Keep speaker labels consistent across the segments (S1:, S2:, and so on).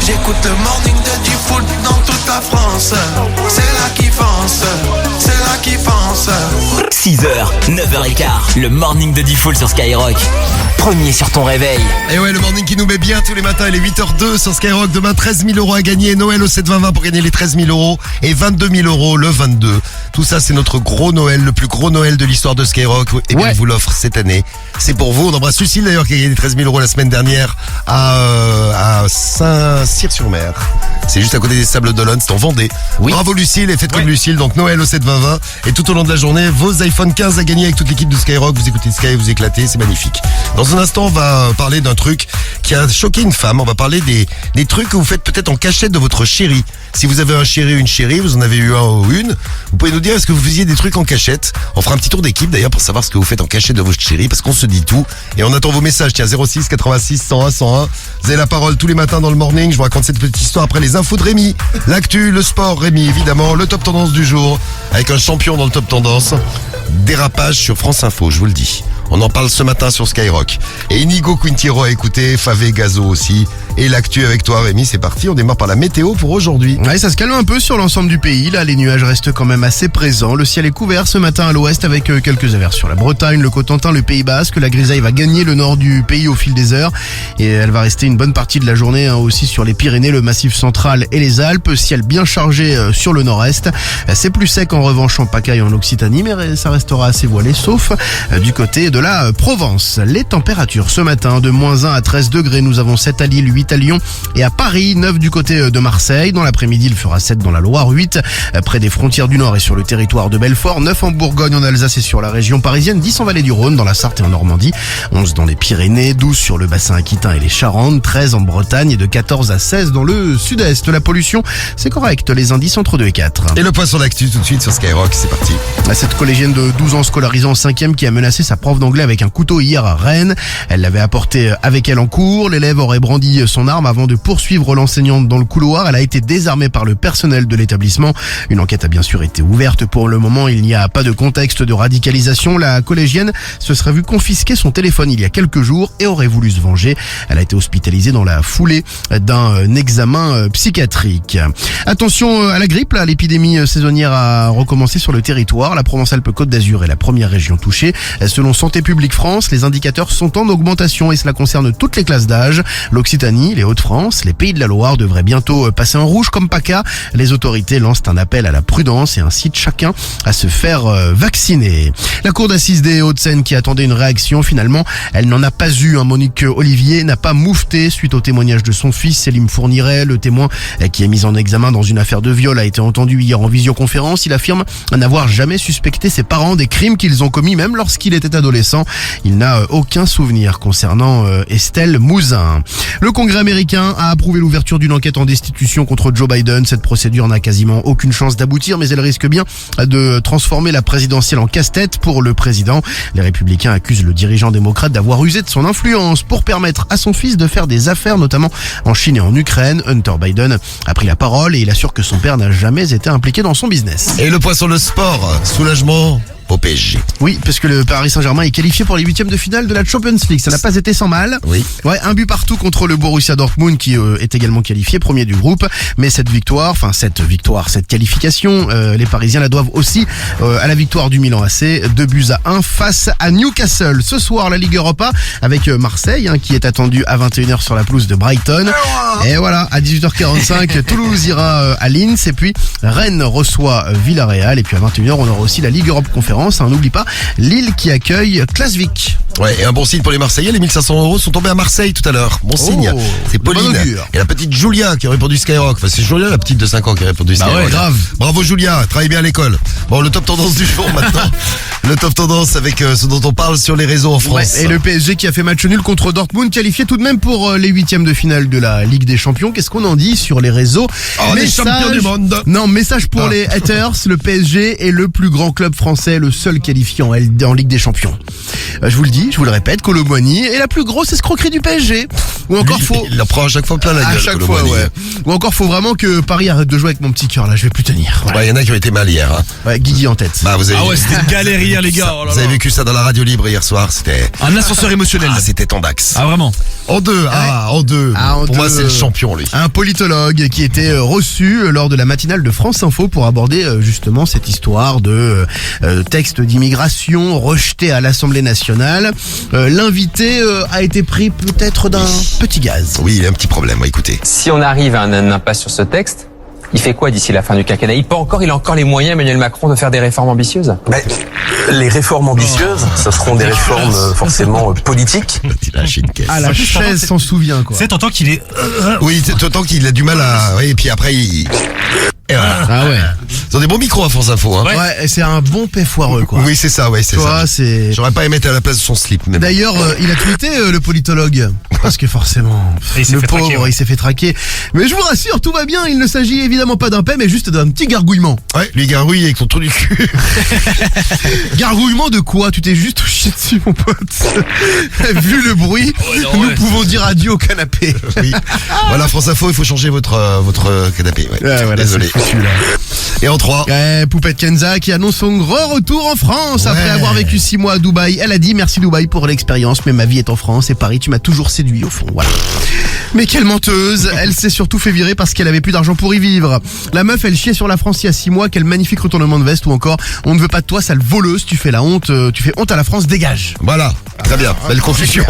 S1: J'écoute le morning de Diffoul dans toute la France. C'est là qui fonce, c'est là qui fonce.
S2: 6h, 9h15, le morning de Diffoul sur Skyrock. Premier sur ton réveil.
S3: Et ouais, le morning qui nous met bien tous les matins, il est 8h02 sur Skyrock. Demain, 13 000 € à gagner. Noël au 7-20-20 pour gagner les 13 000 € et 22 000 € le 22. Tout ça, c'est notre gros Noël, le plus gros Noël de l'histoire de Skyrock. Et bien, on vous l'offre cette année. C'est pour vous. On embrasse Lucille d'ailleurs qui a gagné les 13 000 € la semaine dernière à Saint-Cyr-sur-Mer. C'est juste à côté des Sables d'Olonne, c'est en Vendée. Oui. Bravo Lucille et faites comme Lucille. Donc Noël au 7-20-20 et tout au long de la journée, vos iPhone 15 à gagner avec toute l'équipe de Skyrock. Vous écoutez Sky, vous éclatez, c'est magnifique. Dans un instant, on va parler d'un truc qui a choqué une femme. On va parler des trucs que vous faites peut-être en cachette de votre chéri. Si vous avez un chéri ou une chérie, vous en avez eu un ou une, vous pouvez nous dire est-ce que vous faisiez des trucs en cachette. On fera un petit tour d'équipe d'ailleurs pour savoir ce que vous faites en cachette de votre chéri parce qu'on se dit tout. Et on attend vos messages. Tiens, 06 86 101 101. Vous avez la parole tous les matins dans le morning. Je vous raconte cette petite histoire après les infos de Rémi. L'actu, le sport, Rémi évidemment. Le top tendance du jour avec un champion dans le top tendance. Dérapage sur France Info, je vous le dis. On en parle ce matin sur Skyrock. Et Inigo Quintero a écouté, Favé Gazo aussi. Et l'actu avec toi Rémi, c'est parti, on démarre par la météo pour aujourd'hui.
S4: Ouais, ça se calme un peu sur l'ensemble du pays, là les nuages restent quand même assez présents. Le ciel est couvert ce matin à l'ouest avec quelques averses sur la Bretagne, le Cotentin, le Pays Basque. La grisaille va gagner le nord du pays au fil des heures. Et elle va rester une bonne partie de la journée aussi sur les Pyrénées, le Massif central et les Alpes. Ciel bien chargé sur le nord-est. C'est plus sec en revanche en PACA et en Occitanie, mais ça restera assez voilé, sauf du côté de la Provence. Les températures ce matin de -1 à 13 degrés. Nous avons 7 à Lille, 8 à Lyon et à Paris, 9 du côté de Marseille. Dans l'après-midi, il fera 7 dans la Loire, 8 près des frontières du Nord et sur le territoire de Belfort, 9 en Bourgogne, en Alsace et sur la région parisienne, 10 en vallée du Rhône, dans la Sarthe et en Normandie, 11 dans les Pyrénées, 12 sur le bassin aquitain et les Charentes, 13 en Bretagne et de 14 à 16 dans le sud-est. La pollution, c'est correct, les indices entre 2 et 4.
S3: Et le poisson d'actu tout de suite sur Skyrock, c'est parti.
S4: Cette collégienne de 12 ans scolarisée en 5e qui a menacé sa prof d'anglais avec un couteau hier à Rennes. Elle l'avait apporté avec elle en cours. L'élève aurait brandi son arme avant de poursuivre l'enseignante dans le couloir. Elle a été désarmée par le personnel de l'établissement. Une enquête a bien sûr été ouverte. Pour le moment, il n'y a pas de contexte de radicalisation. La collégienne se serait vue confisquer son téléphone il y a quelques jours et aurait voulu se venger. Elle a été hospitalisée dans la foulée d'un examen psychiatrique. Attention à la grippe, là, l'épidémie saisonnière a recommencé sur le territoire. La Provence-Alpes-Côte d'Azur est la première région touchée. Selon Santé publique France, les indicateurs sont en augmentation et cela concerne toutes les classes d'âge. L'Occitanie, les Hauts-de-France, les Pays de la Loire devraient bientôt passer en rouge comme PACA. Les autorités lancent un appel à la prudence et incitent chacun à se faire vacciner. La cour d'assises des Hauts-de-Seine qui attendait une réaction, finalement, elle n'en a pas eu. Monique Olivier n'a pas moufté suite au témoignage de son fils, Selim Fourniret. Le témoin qui est mis en examen dans une affaire de viol a été entendu hier en visioconférence. Il affirme n'avoir jamais suspecté ses parents des crimes qu'ils ont commis même lorsqu'il était adolescent. Il n'a aucun souvenir concernant Estelle Mouzin. Le Congrès américain a approuvé l'ouverture d'une enquête en destitution contre Joe Biden. Cette procédure n'a quasiment aucune chance d'aboutir, mais elle risque bien de transformer la présidentielle en casse-tête pour le président. Les républicains accusent le dirigeant démocrate d'avoir usé de son influence pour permettre à son fils de faire des affaires, notamment en Chine et en Ukraine. Hunter Biden a pris la parole et il assure que son père n'a jamais été impliqué dans son business.
S3: Et le poisson de sport, soulagement au PSG.
S4: Oui, parce que le Paris Saint-Germain est qualifié pour les 8e de finale de la Champions League. Ça n'a pas été sans mal.
S3: Oui.
S4: Ouais, un but partout contre le Borussia Dortmund qui est également qualifié, premier du groupe. Mais cette qualification, les Parisiens la doivent aussi à la victoire du Milan AC, 2-1 face à Newcastle. Ce soir, la Ligue Europa avec Marseille qui est attendu à 21h sur la pelouse de Brighton. Et voilà, à 18h45, Toulouse ira à Linz et puis Rennes reçoit Villarreal. Et puis à 21h, on aura aussi la Ligue Europe Conférence. N'oublie pas Lille qui accueille Klasvik.
S3: Ouais, et un bon signe pour les Marseillais, les 1500 € sont tombés à Marseille tout à l'heure. Bon signe, c'est Pauline et la petite Julia qui a répondu Skyrock. Enfin, c'est Julia, la petite de 5 ans qui a répondu Skyrock.
S4: Bah ouais, grave.
S3: Bravo Julia, travaille bien à l'école. Bon, le top tendance du jour maintenant. Le top tendance avec ce dont on parle sur les réseaux en France.
S4: Ouais, et le PSG qui a fait match nul contre Dortmund, qualifié tout de même pour les 8e de finale de la Ligue des Champions. Qu'est-ce qu'on en dit sur les réseaux?
S3: Les champions du monde.
S4: Non, message pour les haters. Le PSG est le plus grand club français, le seul qualifié en Ligue des Champions. Je vous le dis, je vous le répète, Kolo Muani est la plus grosse escroquerie du PSG. Ou encore
S3: Il en prend à chaque fois plein la gueule.
S4: À chaque
S3: Kolo
S4: fois,
S3: Muani.
S4: ouais. Ou encore faut vraiment que Paris arrête de jouer avec mon petit cœur là, je vais plus tenir.
S3: Bah, il y en a qui ont été mal hier. Hein.
S4: Ouais, Guigui en tête.
S3: Bah, vous avez,
S5: Ah ouais, c'était une galère hier, les gars. Oh là
S3: vous avez
S5: là.
S3: vécu ça dans la radio libre hier soir. C'était
S5: Un ascenseur émotionnel.
S3: c'était Tandax.
S5: Ah vraiment?
S3: En deux. En deux.
S4: En
S3: Pour moi,
S4: deux.
S3: c'est le champion, lui.
S4: Un politologue qui était reçu lors de la matinale de France Info pour aborder justement cette histoire de texte d'immigration rejeté à l'Assemblée nationale. L'invité a été pris peut-être d'un petit gaz.
S3: Oui, il y a un petit problème. Écoutez.
S6: Si on arrive à une impasse sur ce texte, il fait quoi d'ici la fin du quinquennat? Il a encore les moyens, Emmanuel Macron, de faire des réformes ambitieuses?
S7: Les réformes ambitieuses, ce seront des réformes forcément politiques.
S3: Il a lâché une caisse.
S4: Ah, la chaise s'en souvient quoi.
S5: C'est t'entends qu'il est.
S3: Oui, t'entends qu'il a du mal à. Oui, et puis après, il. Et voilà.
S4: Ah ouais.
S3: Ils ont des bons micros à France Info. Hein.
S4: Ouais, c'est un bon paix foireux quoi.
S3: Oui, c'est ça, ouais, c'est
S4: Tu
S3: ça.
S4: vois, c'est...
S3: J'aurais pas aimé être à la place de son slip. Mais bon.
S4: D'ailleurs, il a tweeté le politologue. Parce que forcément,
S5: Et il s'est
S4: le
S5: fait
S4: pauvre,
S5: traquer, ouais.
S4: il s'est fait traquer. Mais je vous rassure, tout va bien. Il ne s'agit évidemment pas d'un paix, mais juste d'un petit gargouillement.
S3: Ouais, lui gargouille avec son trou du cul.
S4: Gargouillement de quoi? Tu t'es juste chié dessus, mon pote. Vu le bruit,
S5: non,
S4: nous
S5: ouais.
S4: pouvons dire adieu au canapé.
S3: Oui. Voilà, France Info, il faut changer votre canapé. Ouais.
S4: Ouais, voilà,
S3: Désolé.
S4: c'est foutu, là.
S3: Et en 3.
S4: Poupette Kenza qui annonce son grand retour en France après
S3: Ouais.
S4: avoir vécu 6 mois à Dubaï. Elle a dit merci Dubaï pour l'expérience, mais ma vie est en France et Paris, tu m'as toujours séduit au fond. Voilà. Mais quelle menteuse. Elle s'est surtout fait virer parce qu'elle avait plus d'argent pour y vivre. La meuf, elle chiait sur la France il y a 6 mois. Quel magnifique retournement de veste. Ou encore, on ne veut pas de toi, sale voleuse. Tu fais la honte, tu fais honte à la France, dégage.
S3: Voilà, très bien, belle confusion.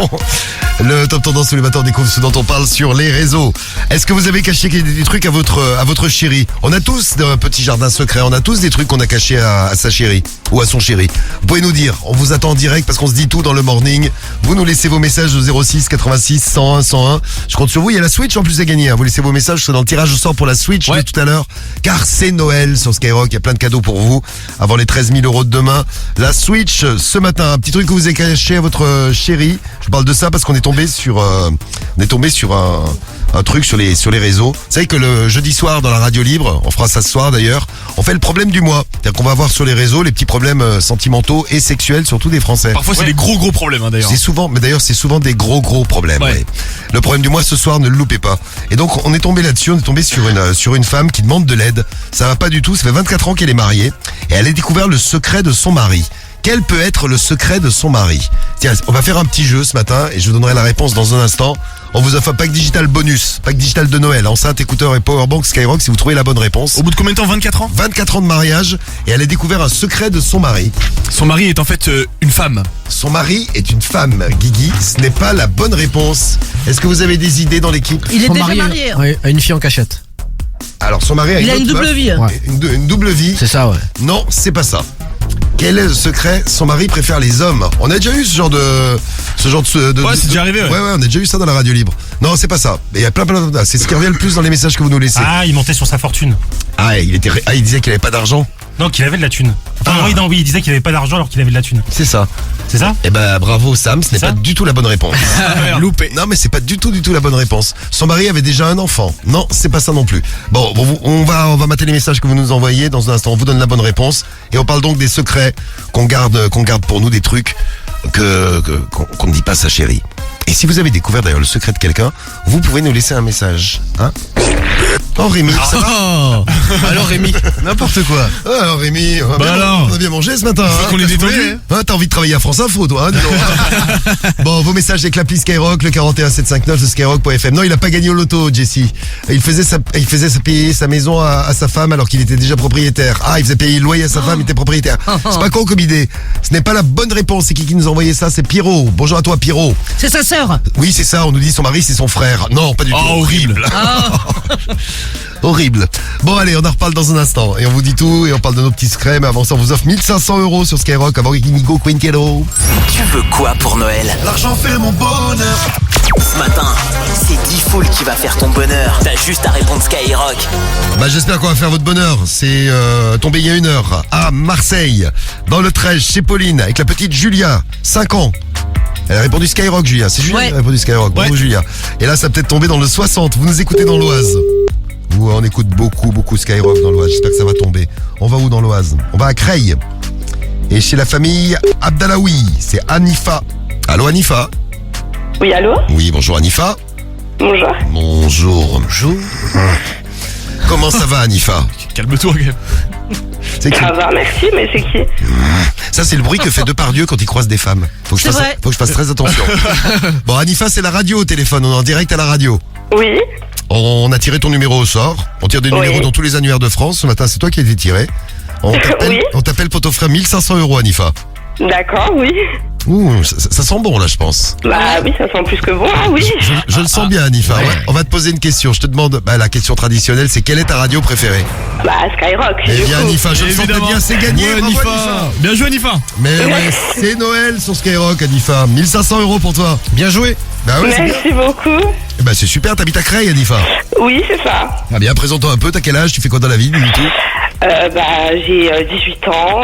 S3: Le Top Tendance tous les matins, on découvre ce dont on parle sur les réseaux. Est-ce que vous avez caché des trucs à votre chérie? On a tous un petit jardin secret, on a tous des trucs qu'on a cachés à sa chérie ou à son chéri. Vous pouvez nous dire, on vous attend en direct parce qu'on se dit tout dans le morning. Vous nous laissez vos messages au 06 86 101 101. Je compte sur vous, il y a la Switch en plus à gagner. Hein. Vous laissez vos messages, je serai dans le tirage au sort pour la Switch de tout à l'heure. Car c'est Noël sur Skyrock, il y a plein de cadeaux pour vous. Avant les 13 000 euros de demain. La Switch ce matin, un petit truc que vous avez caché à votre chérie. Je parle de ça parce qu'on est tombé sur un truc sur les réseaux. Vous savez que le jeudi soir dans la radio libre, on fera ça ce soir d'ailleurs, on fait le problème du mois. C'est-à-dire qu'on va voir sur les réseaux les petits problèmes sentimentaux et sexuels, surtout des Français.
S5: Parfois, c'est des gros problèmes, hein, d'ailleurs.
S3: C'est souvent, mais d'ailleurs c'est souvent des gros problèmes.
S5: Ouais.
S3: Ouais. Le problème du mois ce soir, ne le loupez pas. Et donc on est tombé là-dessus, on est tombé sur une femme qui demande de l'aide. Ça va pas du tout, ça fait 24 ans qu'elle est mariée et elle a découvert le secret de son mari. Quel peut être le secret de son mari? Tiens, on va faire un petit jeu ce matin et je vous donnerai la réponse dans un instant. On vous offre un pack digital bonus, pack digital de Noël, enceinte, écouteur et powerbank Skyrock si vous trouvez la bonne réponse.
S5: Au bout de combien de temps? 24 ans?
S3: 24 ans de mariage et elle a découvert un secret de son mari.
S5: Son mari est en fait une femme.
S3: Son mari est une femme, Guigui. Ce n'est pas la bonne réponse. Est-ce que vous avez des idées dans l'équipe?
S8: Il est déjà marié.
S9: Ouais, à une fille en cachette.
S3: Alors son mari a
S8: Il a une
S3: autre
S8: double
S3: meuf.
S8: vie.
S9: Ouais.
S3: Une double vie.
S9: C'est ça, ouais.
S3: Non, c'est pas ça. Quel est le secret? Son mari préfère les hommes. On a déjà eu ce genre de
S5: Ouais, c'est déjà arrivé, ouais.
S3: Ouais, on a déjà eu ça dans la radio libre. Non, c'est pas ça. Mais il y a plein. C'est ce qui revient le plus dans les messages que vous nous laissez.
S10: Ah, il mentait sur sa fortune.
S3: Il disait qu'il avait pas d'argent.
S10: Non, qu'il avait de la thune. Enfin, oui, il disait qu'il avait pas d'argent alors qu'il avait de la thune.
S3: C'est ça.
S10: C'est ça?
S3: Eh ben, bravo Sam, ce n'est
S10: Ça
S3: pas du tout la bonne réponse.
S5: Loupé.
S3: Non, mais c'est pas du tout la bonne réponse. Son mari avait déjà un enfant. Non, c'est pas ça non plus. Bon, on va mater les messages que vous nous envoyez. Dans un instant, on vous donne la bonne réponse. Et on parle donc des secrets qu'on garde pour nous, des trucs qu'on ne dit pas à sa chérie. Et si vous avez découvert d'ailleurs le secret de quelqu'un, vous pouvez nous laisser un message. Hein? Oh Rémi, ça va?
S5: Oh. Alors Rémi,
S3: N'importe quoi. Alors Rémi,
S5: alors
S3: on a bien mangé ce matin.
S5: qu'on est
S3: T'as
S5: détendu.
S3: saoulé, hein? T'as envie de travailler à France Info, toi, hein, dis donc. Bon, vos messages avec l'appli Skyrock, le 41 759 de Skyrock.fm. Non, il a pas gagné au loto, Jesse. Il faisait payer sa maison à sa femme alors qu'il était déjà propriétaire. Ah, il faisait payer le loyer à sa femme, il était propriétaire. C'est pas con comme idée. Ce n'est pas la bonne réponse. C'est qui nous a envoyé ça? C'est Pierrot. Bonjour à toi, Pierrot.
S8: C'est sa sœur.
S3: Oui, c'est ça. On nous dit son mari, c'est son frère. Non, pas du tout.
S5: horrible.
S3: Horrible. Bon, allez, on en reparle dans un instant. Et on vous dit tout, et on parle de nos petits secrets. Mais avant ça, on vous offre 1500 € sur Skyrock avant Nico Quinquero.
S2: Tu veux quoi pour Noël?
S1: L'argent fait mon bonheur.
S2: Ce matin, c'est Diffoul qui va faire ton bonheur. T'as juste à répondre Skyrock.
S3: Bah, j'espère qu'on va faire votre bonheur. C'est tombé il y a 1 heure à Marseille, dans le 13, chez Pauline, avec la petite Julia, 5 ans. Elle a répondu Skyrock, Julia. C'est Julia qui a répondu Skyrock. Bravo, Julia. Et là, ça peut-être tombé dans le 60. Vous nous écoutez dans l'Oise. On écoute beaucoup Skyrock dans l'Oise. J'espère que ça va tomber. On va où dans l'Oise? On va à Creil. Et chez la famille Abdallaoui, c'est Anifa. Allô Anifa?
S8: Oui, allô?
S3: Oui, bonjour Anifa.
S8: Bonjour.
S3: Bonjour. Comment ça va Anifa?
S5: Calme-toi, quand même.
S3: C'est qui?
S8: Ça va, merci, mais c'est qui?
S3: Ça c'est le bruit que fait Depardieu quand il croise des femmes. Faut que je fasse très attention. Bon Anifa, c'est la radio au téléphone, on est en direct à la radio.
S8: Oui.
S3: On a tiré ton numéro au sort. On tire des numéros dans tous les annuaires de France. Ce matin, c'est toi qui as été tiré. On t'appelle pour t'offrir 1500 € Anifa.
S8: D'accord, oui.
S3: Ouh, ça sent bon là, je pense.
S8: Bah oui, ça sent plus que bon, hein, oui.
S3: Je le sens bien, Anifa. Ouais. On va te poser une question. Je te demande, la question traditionnelle, c'est quelle est ta radio préférée?
S8: Bah Skyrock.
S3: Eh bien, Anifa, je le sentais bien, c'est gagné.
S5: Ouais,
S3: Bravo,
S5: Anifa. Bien joué, Anifa.
S3: Mais ouais, c'est Noël sur Skyrock, Anifa. 1500 € pour toi.
S4: Bien joué.
S3: Bah ouais, c'est bien.
S8: Merci beaucoup.
S3: Eh ben, c'est super, t'habites à Creil, Anifa.
S8: Oui, c'est ça.
S3: Ah bien, présente-toi un peu, t'as quel âge? Tu fais quoi dans la vie, du tout?
S8: J'ai 18 ans.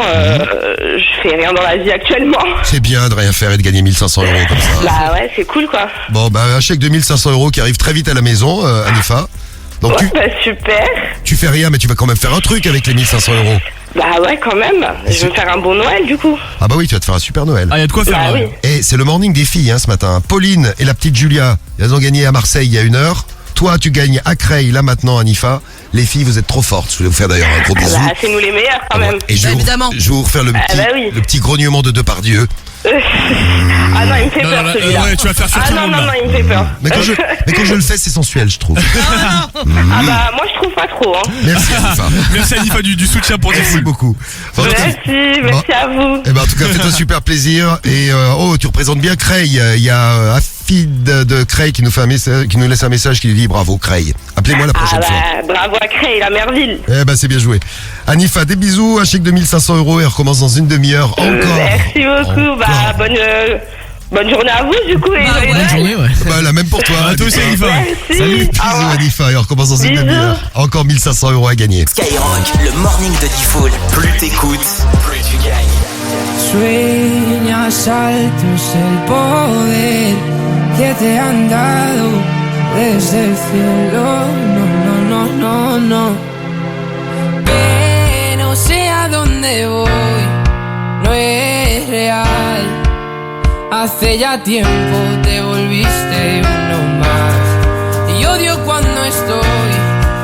S8: Je fais rien dans la vie actuellement.
S3: C'est bien de rien faire et de gagner 1500 € comme ça.
S8: Bah ouais, c'est cool, quoi.
S3: Bon, un chèque de 1500 € qui arrive très vite à la maison, Anifa. Donc
S8: Ouais, bah super.
S3: tu fais rien, mais tu vas quand même faire un truc avec les 1500 €.
S8: Bah ouais, quand même. Je vais me faire un bon Noël, du coup.
S3: Ah bah oui, tu vas te faire un super Noël.
S5: Ah, y a de quoi faire.
S8: Bah oui.
S3: Et c'est le morning des filles ce matin. Pauline et la petite Julia, elles ont gagné à Marseille il y a 1 heure. Toi, tu gagnes à Creil, là maintenant, Anifa. Les filles, vous êtes trop fortes. Je vais vous faire d'ailleurs un gros bisou.
S8: Bah c'est nous les meilleurs, quand même.
S3: Et je vais vous refaire le petit grognement de Depardieu.
S8: Ah non, il me fait peur, celui-là.
S5: Ouais, tu vas faire sur tout le monde,
S8: non,
S5: là.
S8: il me fait peur.
S3: Mais quand je le fais, c'est sensuel, je trouve.
S8: Ah bah moi, je trouve pas trop, hein.
S3: Merci, Anifa.
S5: Merci, Anifa, du soutien pour
S3: Merci
S5: Diffoul.
S3: beaucoup. Bon,
S8: Merci à vous.
S3: Eh ben, en tout cas, faites un super plaisir. Et tu représentes bien Creil. Il y a Afid de Creil qui nous fait un message, qui nous laisse un message qui dit bravo Creil. Appelez-moi la prochaine fois.
S8: Bravo à Creil, la Merville.
S3: Eh ben, c'est bien joué. Anifa, des bisous, un chèque de 1500 € et on recommence dans une demi-heure encore.
S8: Merci beaucoup. Bah bonne journée à vous, du coup. Et joyeux
S4: Bonne
S8: Noël.
S4: journée, ouais.
S3: La même pour toi.
S5: À toi aussi, Anifa.
S8: Merci.
S3: Salut, bisous
S8: Au revoir.
S3: Anifa, et on recommence dans une
S8: Bisous.
S3: demi-heure. Encore 1500 € à gagner.
S2: Skyrock, le morning de Diffoul. Plus t'écoutes, plus tu gagnes.
S9: Sueñas alto es el poder que te han dado desde el cielo. No. Pero sé a dónde voy, no es real. Hace ya tiempo te volviste uno más. Y odio cuando estoy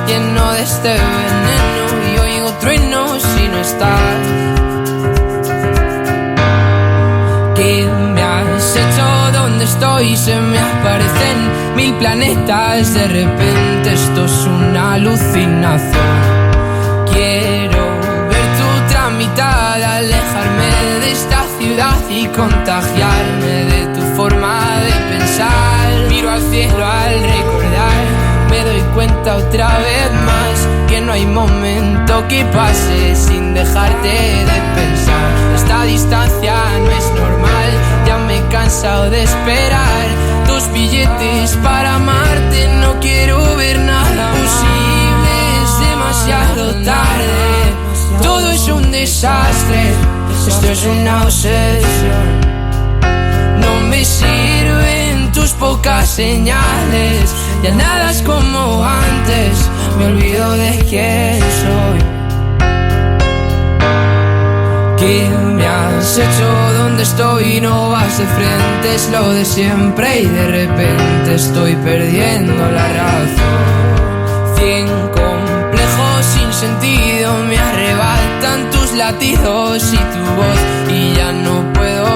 S9: lleno de este veneno y oigo truenos si no estás. ¿Qué me has hecho? ¿Dónde estoy? Se me aparecen 1000 planetas. De repente esto es una alucinación. Quiero ver tu tramitada, alejarme de esta ciudad y contagiarme de tu forma de pensar. Miro al cielo al recordar, me doy cuenta otra vez más que no hay momento que pase sin dejarte de pensar. Esta distancia no es normal, ya me he cansado de esperar tus billetes para amarte. No quiero ver nada posible, es demasiado tarde. Todo es un desastre, esto es una obsesión. No me sirven tus pocas señales, ya nada es como antes, me olvido de quién soy. ¿Qué me has hecho? ¿Dónde estoy? No vas de frente, es lo de siempre y de repente estoy perdiendo la razón. 100 complejos sin sentido me arrebatan tus latidos y tu voz y ya no puedo.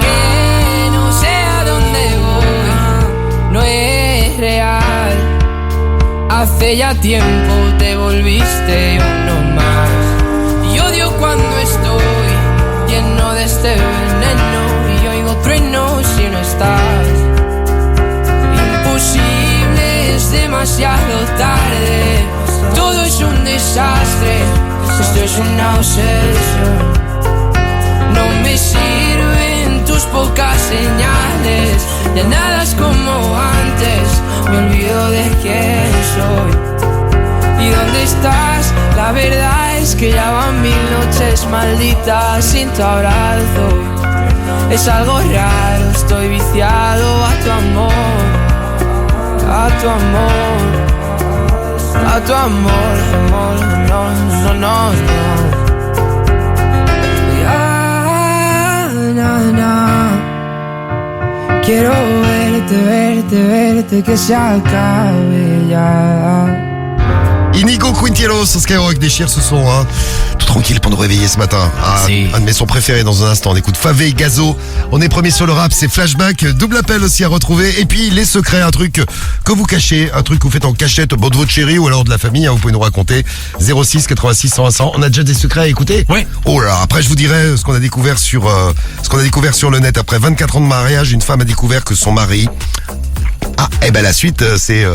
S9: Que no sé a dónde voy, no es real. Hace ya tiempo te volviste uno más. Y odio cuando estoy lleno de este veneno y oigo truenos si no estás. Imposible, es demasiado tarde. Todo es un desastre, esto es una obsesión. No me sirven tus pocas señales, ya nada es como antes, me olvido de quién soy. ¿Y dónde estás? La verdad es que ya van 1000 noches malditas sin tu abrazo. Es algo raro, estoy viciado a tu amor, a tu amor, a tu amor, amor, no. Ya, na. Quiero verte, que se acabe ya.
S3: Inigo Quintiero sur Skyrock déchire ce son, hein. Tout tranquille pour nous réveiller ce matin. Ah, un de mes sons préférés dans un instant. On écoute Favé et Gazo. On est premier sur le rap, c'est Flashback. Double appel aussi à retrouver. Et puis les secrets, un truc que vous cachez, un truc que vous faites en cachette, de votre chéri ou alors de la famille, hein, vous pouvez nous raconter. 06 86 100 100. On a déjà des secrets à écouter?
S10: Ouais.
S3: Oh là là, après je vous dirai ce qu'on a découvert sur le net. Après 24 ans de mariage, une femme a découvert que son mari... Ah, et ben la suite, c'est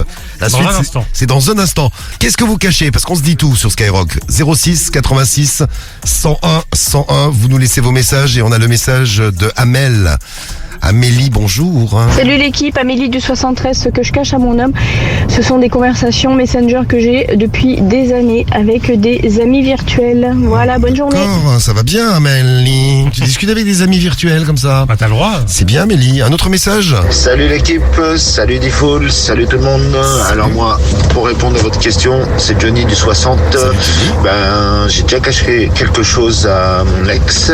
S3: c'est dans un instant. Qu'est-ce que vous cachez? Parce qu'on se dit tout sur Skyrock. 06 86 101 101. Vous nous laissez vos messages et on a le message de Amel. Amélie, bonjour.
S11: Salut l'équipe, Amélie du 73. Ce que je cache à mon homme, ce sont des conversations Messenger que j'ai depuis des années avec des amis virtuels. Voilà, bonne journée.
S3: D'accord, ça va bien Amélie. Tu discutes avec des amis virtuels comme ça?
S10: Bah t'as le droit.
S3: C'est bien Amélie. Un autre message?
S12: Salut l'équipe, salut Diffoul, salut tout le monde. Alors moi, pour répondre à votre question, c'est Johnny du 60. J'ai déjà caché quelque chose à mon ex.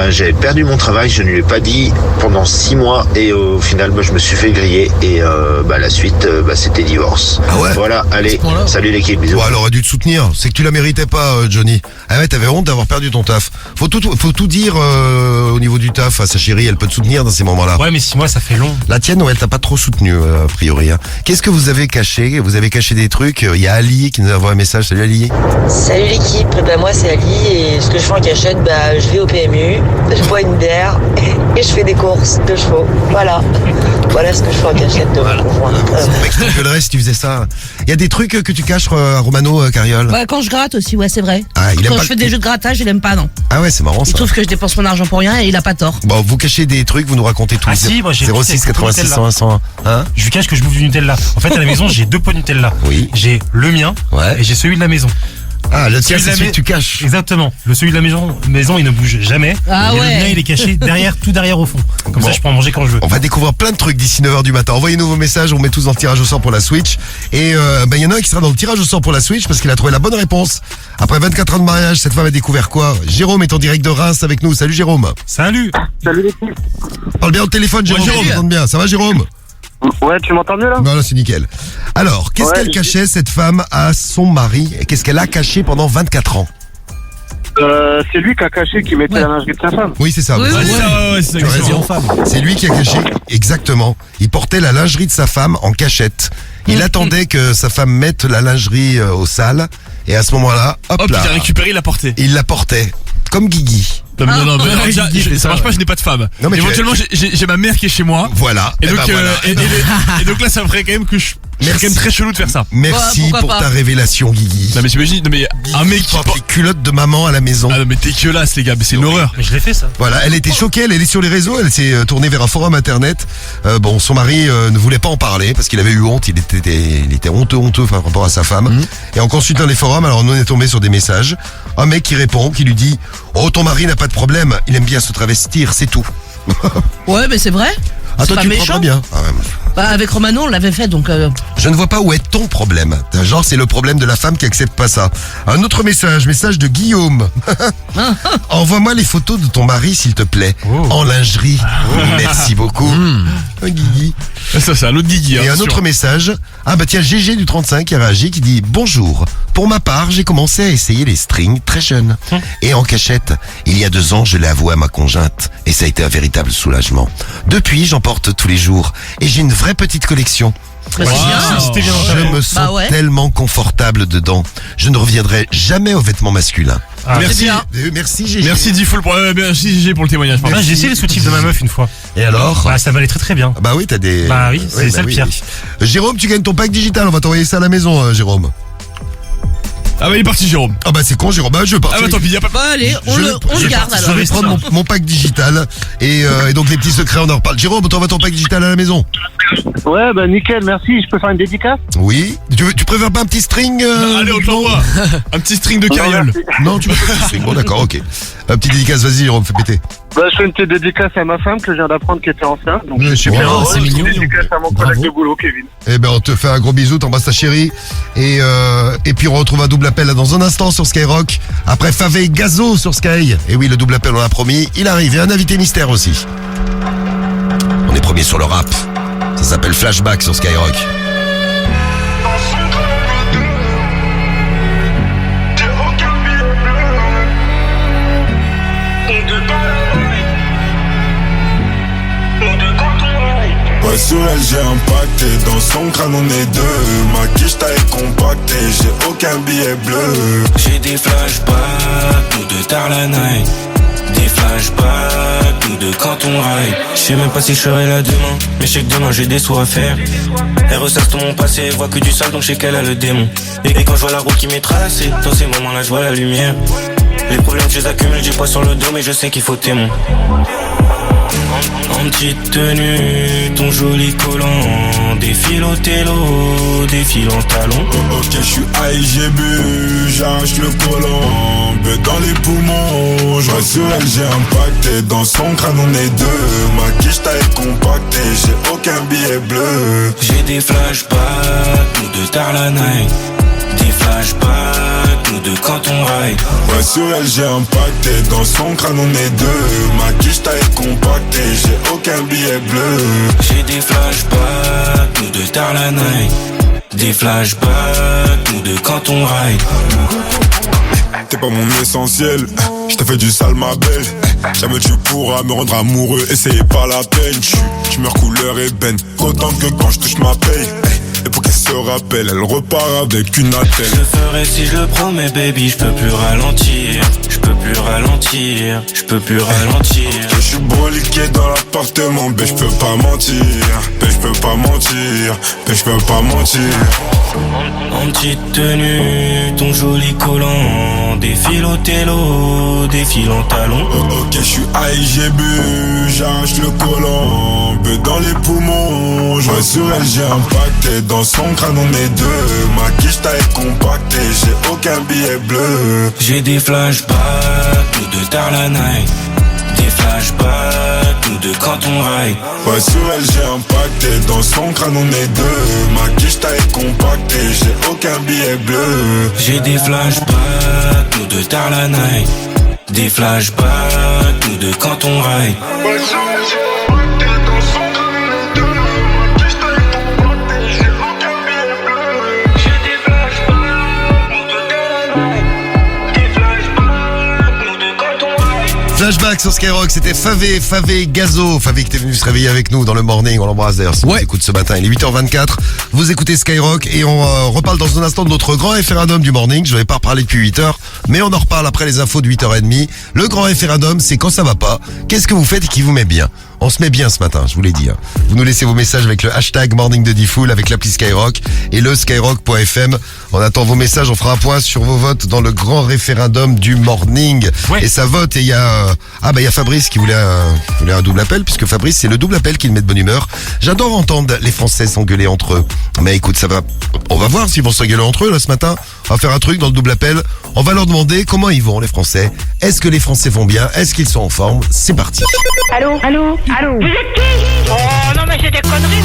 S12: J'avais perdu mon travail, je ne lui ai pas dit pendant 6 mois et au final je me suis fait griller et la suite c'était divorce.
S3: Ah ouais?
S12: Voilà, allez, salut l'équipe, bisous.
S3: Ouais, elle aurait dû te soutenir, c'est que tu la méritais pas Johnny. Ah ouais, t'avais honte d'avoir perdu ton taf. Faut tout dire au niveau du taf à sa chérie, elle peut te soutenir dans ces moments-là.
S10: Ouais mais 6 mois ça fait long.
S3: La tienne, ouais, elle t'a pas trop soutenu a priori. Hein. Qu'est-ce que vous avez caché? Vous avez caché des trucs. Il y a Ali qui nous a envoyé un message. Salut Ali.
S13: Salut l'équipe, moi c'est Ali et ce que je fais en cachette, je vais au PMU, je bois une bière et je fais des courses de chevaux. Voilà ce que je fais en cachette de mon conjoint.
S3: Mec, je t'engueulerais si tu faisais ça. Il y a des trucs que tu caches à Romano, Cariole?
S14: Ouais, quand je gratte aussi, ouais, c'est vrai.
S3: Ah,
S14: quand je fais des jeux de grattage, il aime pas, non.
S3: Ah ouais, c'est marrant ça.
S14: Il trouve que je dépense mon argent pour rien et il a pas tort.
S3: Bon, vous cachez des trucs, vous nous racontez tout.
S10: Ah si, moi j'ai
S3: 06 86 101 101. Hein?
S10: Je lui cache que je bouffe du Nutella. En fait à la maison j'ai 2 pots de Nutella.
S3: Oui.
S10: J'ai le mien et j'ai celui de la maison.
S3: Ah, le tien, c'est celui que tu caches.
S10: Exactement. Celui de la maison, il ne bouge jamais.
S14: Ah
S10: et
S14: ouais.
S10: le mien, il est caché tout derrière au fond. Comme ça, je peux en manger quand je veux.
S3: On va découvrir plein de trucs d'ici 9h du matin. Envoyez-nous vos messages, on met tous dans le tirage au sort pour la Switch. Et il y en a un qui sera dans le tirage au sort pour la Switch parce qu'il a trouvé la bonne réponse. Après 24 ans de mariage, cette femme a découvert quoi? Jérôme est en direct de Reims avec nous. Salut Jérôme.
S10: Salut.
S12: Salut l'équipe.
S3: Parle bien au téléphone Jérôme, on t'entend bien. Ça va Jérôme?
S12: Ouais, tu m'entends mieux là?
S3: Non, là c'est nickel. Alors, qu'est-ce qu'elle cachait cette femme à son mari? Et qu'est-ce qu'elle a caché pendant 24 ans?
S12: C'est lui qui a caché qu'il mettait la lingerie de sa femme.
S3: Oui, c'est ça.
S10: Oui, c'est
S3: tu as raison. C'est lui qui a caché, exactement. Il portait la lingerie de sa femme en cachette. Il attendait que sa femme mette la lingerie au sale. Et à ce moment-là, hop là.
S5: Il a récupéré, il l'a porté.
S3: Il la portait. Comme Guigui.
S5: Non, déjà, ça marche pas, je n'ai pas de femme.
S3: Non, mais
S5: éventuellement, j'ai ma mère qui est chez moi.
S3: Voilà.
S5: Et donc, et donc là, ça me ferait quand même que je serais quand même très chelou de faire ça.
S3: Merci pour ta révélation, Guigui.
S5: Non, mais t'imagines, un mec qui
S3: porte les culottes de maman à la maison.
S5: Ah non, mais dégueulasse, les gars, mais c'est une horreur.
S10: Mais je l'ai fait ça.
S3: Voilà, elle était choquée, elle est sur les réseaux, elle s'est tournée vers un forum internet. Son mari ne voulait pas en parler parce qu'il avait eu honte, il était honteux par rapport à sa femme. Et en consultant les forums, alors nous on est tombé sur des messages. Un mec qui répond, qui lui dit: oh, ton mari n'a pas de problème, il aime bien se travestir, c'est tout.
S14: Ouais, mais c'est vrai.
S3: Ah, toi
S14: pas
S3: tu
S14: méchant.
S3: prends bien. Ah, ouais.
S14: Avec Romano, on l'avait fait donc.
S3: Je ne vois pas où est ton problème. Genre, c'est le problème de la femme qui accepte pas ça. Un autre message de Guillaume. Envoie-moi les photos de ton mari, s'il te plaît. En lingerie. Merci beaucoup. Guigui.
S5: Ça, c'est un autre Guigui.
S3: Et un autre message. Ah bah tiens, GG du 35 qui a réagi, qui dit: bonjour. Pour ma part, j'ai commencé à essayer les strings très jeune. Et en cachette. Il y a 2 ans, je l'ai avoué à ma conjointe. Et ça a été un véritable soulagement. Depuis, j'en porte tous les jours. Et j'ai une vraie petite collection.
S14: Bah, c'est bien.
S3: Je me sens tellement confortable dedans. Je ne reviendrai jamais aux vêtements masculins.
S10: Ah,
S5: merci.
S3: Merci GG.
S5: Merci Diffoul pour le témoignage.
S10: J'ai essayé les sous-types de ma meuf une fois.
S3: Et alors?
S10: Bah, ça m'allait très très bien.
S3: Bah oui, t'as des...
S10: Bah oui, c'est ça le pire.
S3: Jérôme, tu gagnes ton pack digital. On va t'envoyer ça à la maison, Jérôme.
S5: Ah bah il est parti Jérôme.
S3: Ah bah c'est con Jérôme, je vais partir.
S5: Ah bah tant pis, y a pas...
S14: Bah allez, on le garde alors.
S3: Je vais prendre mon pack digital et donc les petits secrets on en reparle. Jérôme, on t'envoie ton pack digital à la maison.
S12: Ouais, bah nickel, merci. Je peux faire une dédicace?
S3: Oui. Tu préfères pas un petit string
S5: Allez, on te l'envoie. Un petit string de Cariole.
S3: Non, tu veux pas un petit string. Bon d'accord, ok. Un petit dédicace, vas-y Jérôme, fais péter.
S12: Bah, je fais une petite dédicace à ma femme que je viens d'apprendre qu'elle était enceinte. Donc,
S3: c'est
S12: mignon. Une dédicace à mon collègue de boulot, Kevin.
S3: Eh ben, on te fait un gros bisou, t'embrasses ta chérie. Et puis on retrouve un double appel là, dans un instant sur Skyrock. Après Favé Gazo sur Sky. Et oui, le double appel, on l'a promis. Il arrive. Et un invité mystère aussi. On est premier sur le rap. Ça s'appelle Flashback sur Skyrock.
S15: Ouais, sur elle j'ai impacté, dans son crâne on est deux. Ma quiche taille compactée, j'ai aucun billet bleu.
S16: J'ai des flashbacks, tout de tard la night. Des flashbacks, tout de quand on ride. Je sais même pas si je serai là demain, mais je sais que demain j'ai des soins à faire. Elle ressasse tout mon passé, elle voit que du sale donc je sais qu'elle a le démon. Et quand je vois la route qui m'est tracée, dans ces moments là je vois la lumière. Les problèmes je les accumule, j'ai pas sur le dos mais je sais qu'il faut témoin. En petite tenue, ton joli collant, défile au télo, défile en talons.
S15: Ok, je suis high, j'ai bu, j'arrache le collant, bête dans les poumons. Je vois sur elle, j'ai impacté, dans son crâne on est deux. Ma quiche taille compactée, j'ai aucun billet bleu.
S16: J'ai des flashbacks, tout de tard la night. Des flashbacks, tout de quand on ride.
S15: Ouais, sur elle j'ai impacté, dans son crâne on est deux. Ma quiche taille compactée, j'ai aucun billet bleu.
S16: J'ai des flashbacks, tout de tard la night. Des flashbacks, tout de quand on ride.
S15: T'es pas mon essentiel, je t'ai fait du sale ma belle. Jamais tu pourras me rendre amoureux, essayez pas la peine. Je meurs couleur ébène, autant que quand je touche ma paye. Et pour qu'elle se rappelle, elle repart avec une attelle.
S16: Je le ferai si je le promets baby, je peux plus ralentir. Je peux plus ralentir, je peux plus ralentir.
S15: Je suis broliqué dans l'appartement, mais je peux pas mentir. Mais je peux pas mentir, mais je peux pas mentir.
S16: En petite tenue, ton joli collant, défile au télo, défile en talons.
S15: Ok, je suis high, j'ai bu, j'arrache le collant, bête dans les poumons. Je vois sur elle, j'ai impacté, dans son crâne on est deux. Ma quiche taille compactée, j'ai aucun billet bleu.
S16: J'ai des flashbacks, tout de tard la night. Des flashbacks, tout de quand on ride.
S15: Ouais, sur elle j'ai impacté, dans son crâne on est deux. Ma quiche taille compactée, j'ai aucun billet bleu.
S16: J'ai des flashbacks, tout de tard la night. Des flashbacks, tout de quand on ride.
S15: Ouais, sur elle j'ai impacté, dans son crâne on est deux. Ma quiche taille compactée, j'ai aucun billet bleu.
S16: J'ai des flashbacks, tout de tard la night. Des flashbacks, tout de quand on ride.
S3: Flashback sur Skyrock, c'était Favé Gazo. Favé qui était venu se réveiller avec nous dans le morning, on l'embrasse d'ailleurs si vous écoutez ce matin. Il est 8h24, vous écoutez Skyrock et on reparle dans un instant de notre grand référendum du morning. Je vais pas reparler depuis 8h, mais on en reparle après les infos de 8h30. Le grand référendum, c'est quand ça va pas, qu'est-ce que vous faites et qui vous met bien. On se met bien ce matin, je vous l'ai dit. Vous nous laissez vos messages avec le hashtag Morning de Diffoul, avec l'appli Skyrock et le skyrock.fm. On attend vos messages, on fera un point sur vos votes dans le grand référendum du morning. Ouais. Et ça vote et il y a il y a Fabrice qui voulait un double appel, puisque Fabrice c'est le double appel qui le met de bonne humeur. J'adore entendre les Français s'engueuler entre eux. Mais écoute, on va voir s'ils vont s'engueuler entre eux là ce matin. On va faire un truc dans le double appel. On va leur demander comment ils vont les Français. Est-ce que les Français vont bien? Est-ce qu'ils sont en forme? C'est parti.
S8: Allô? Vous êtes qui? Oh non mais c'est des conneries.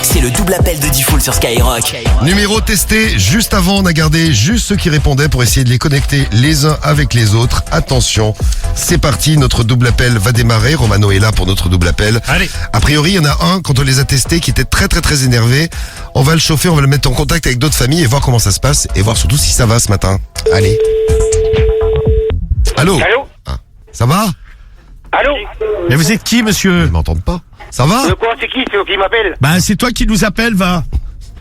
S2: C'est le double appel de Diffoul sur Skyrock.
S3: Numéro testé, juste avant on a gardé juste ceux qui répondaient pour essayer de les connecter les uns avec les autres. Attention, c'est parti, notre double appel va démarrer. Romano est là pour notre double appel.
S10: Allez.
S3: A priori il y en a un, quand on les a testés, qui était très très très énervé. On va le chauffer, on va le mettre en contact avec d'autres familles et voir comment ça se passe et voir surtout si ça va ce matin. Allez. Allô? Ah, ça va?
S17: Allô?
S4: Mais vous êtes qui, monsieur?
S3: Ils m'entendent pas. Ça va?
S17: Quoi, c'est qui qui m'appelle?
S4: Bah, c'est toi qui nous appelle, va.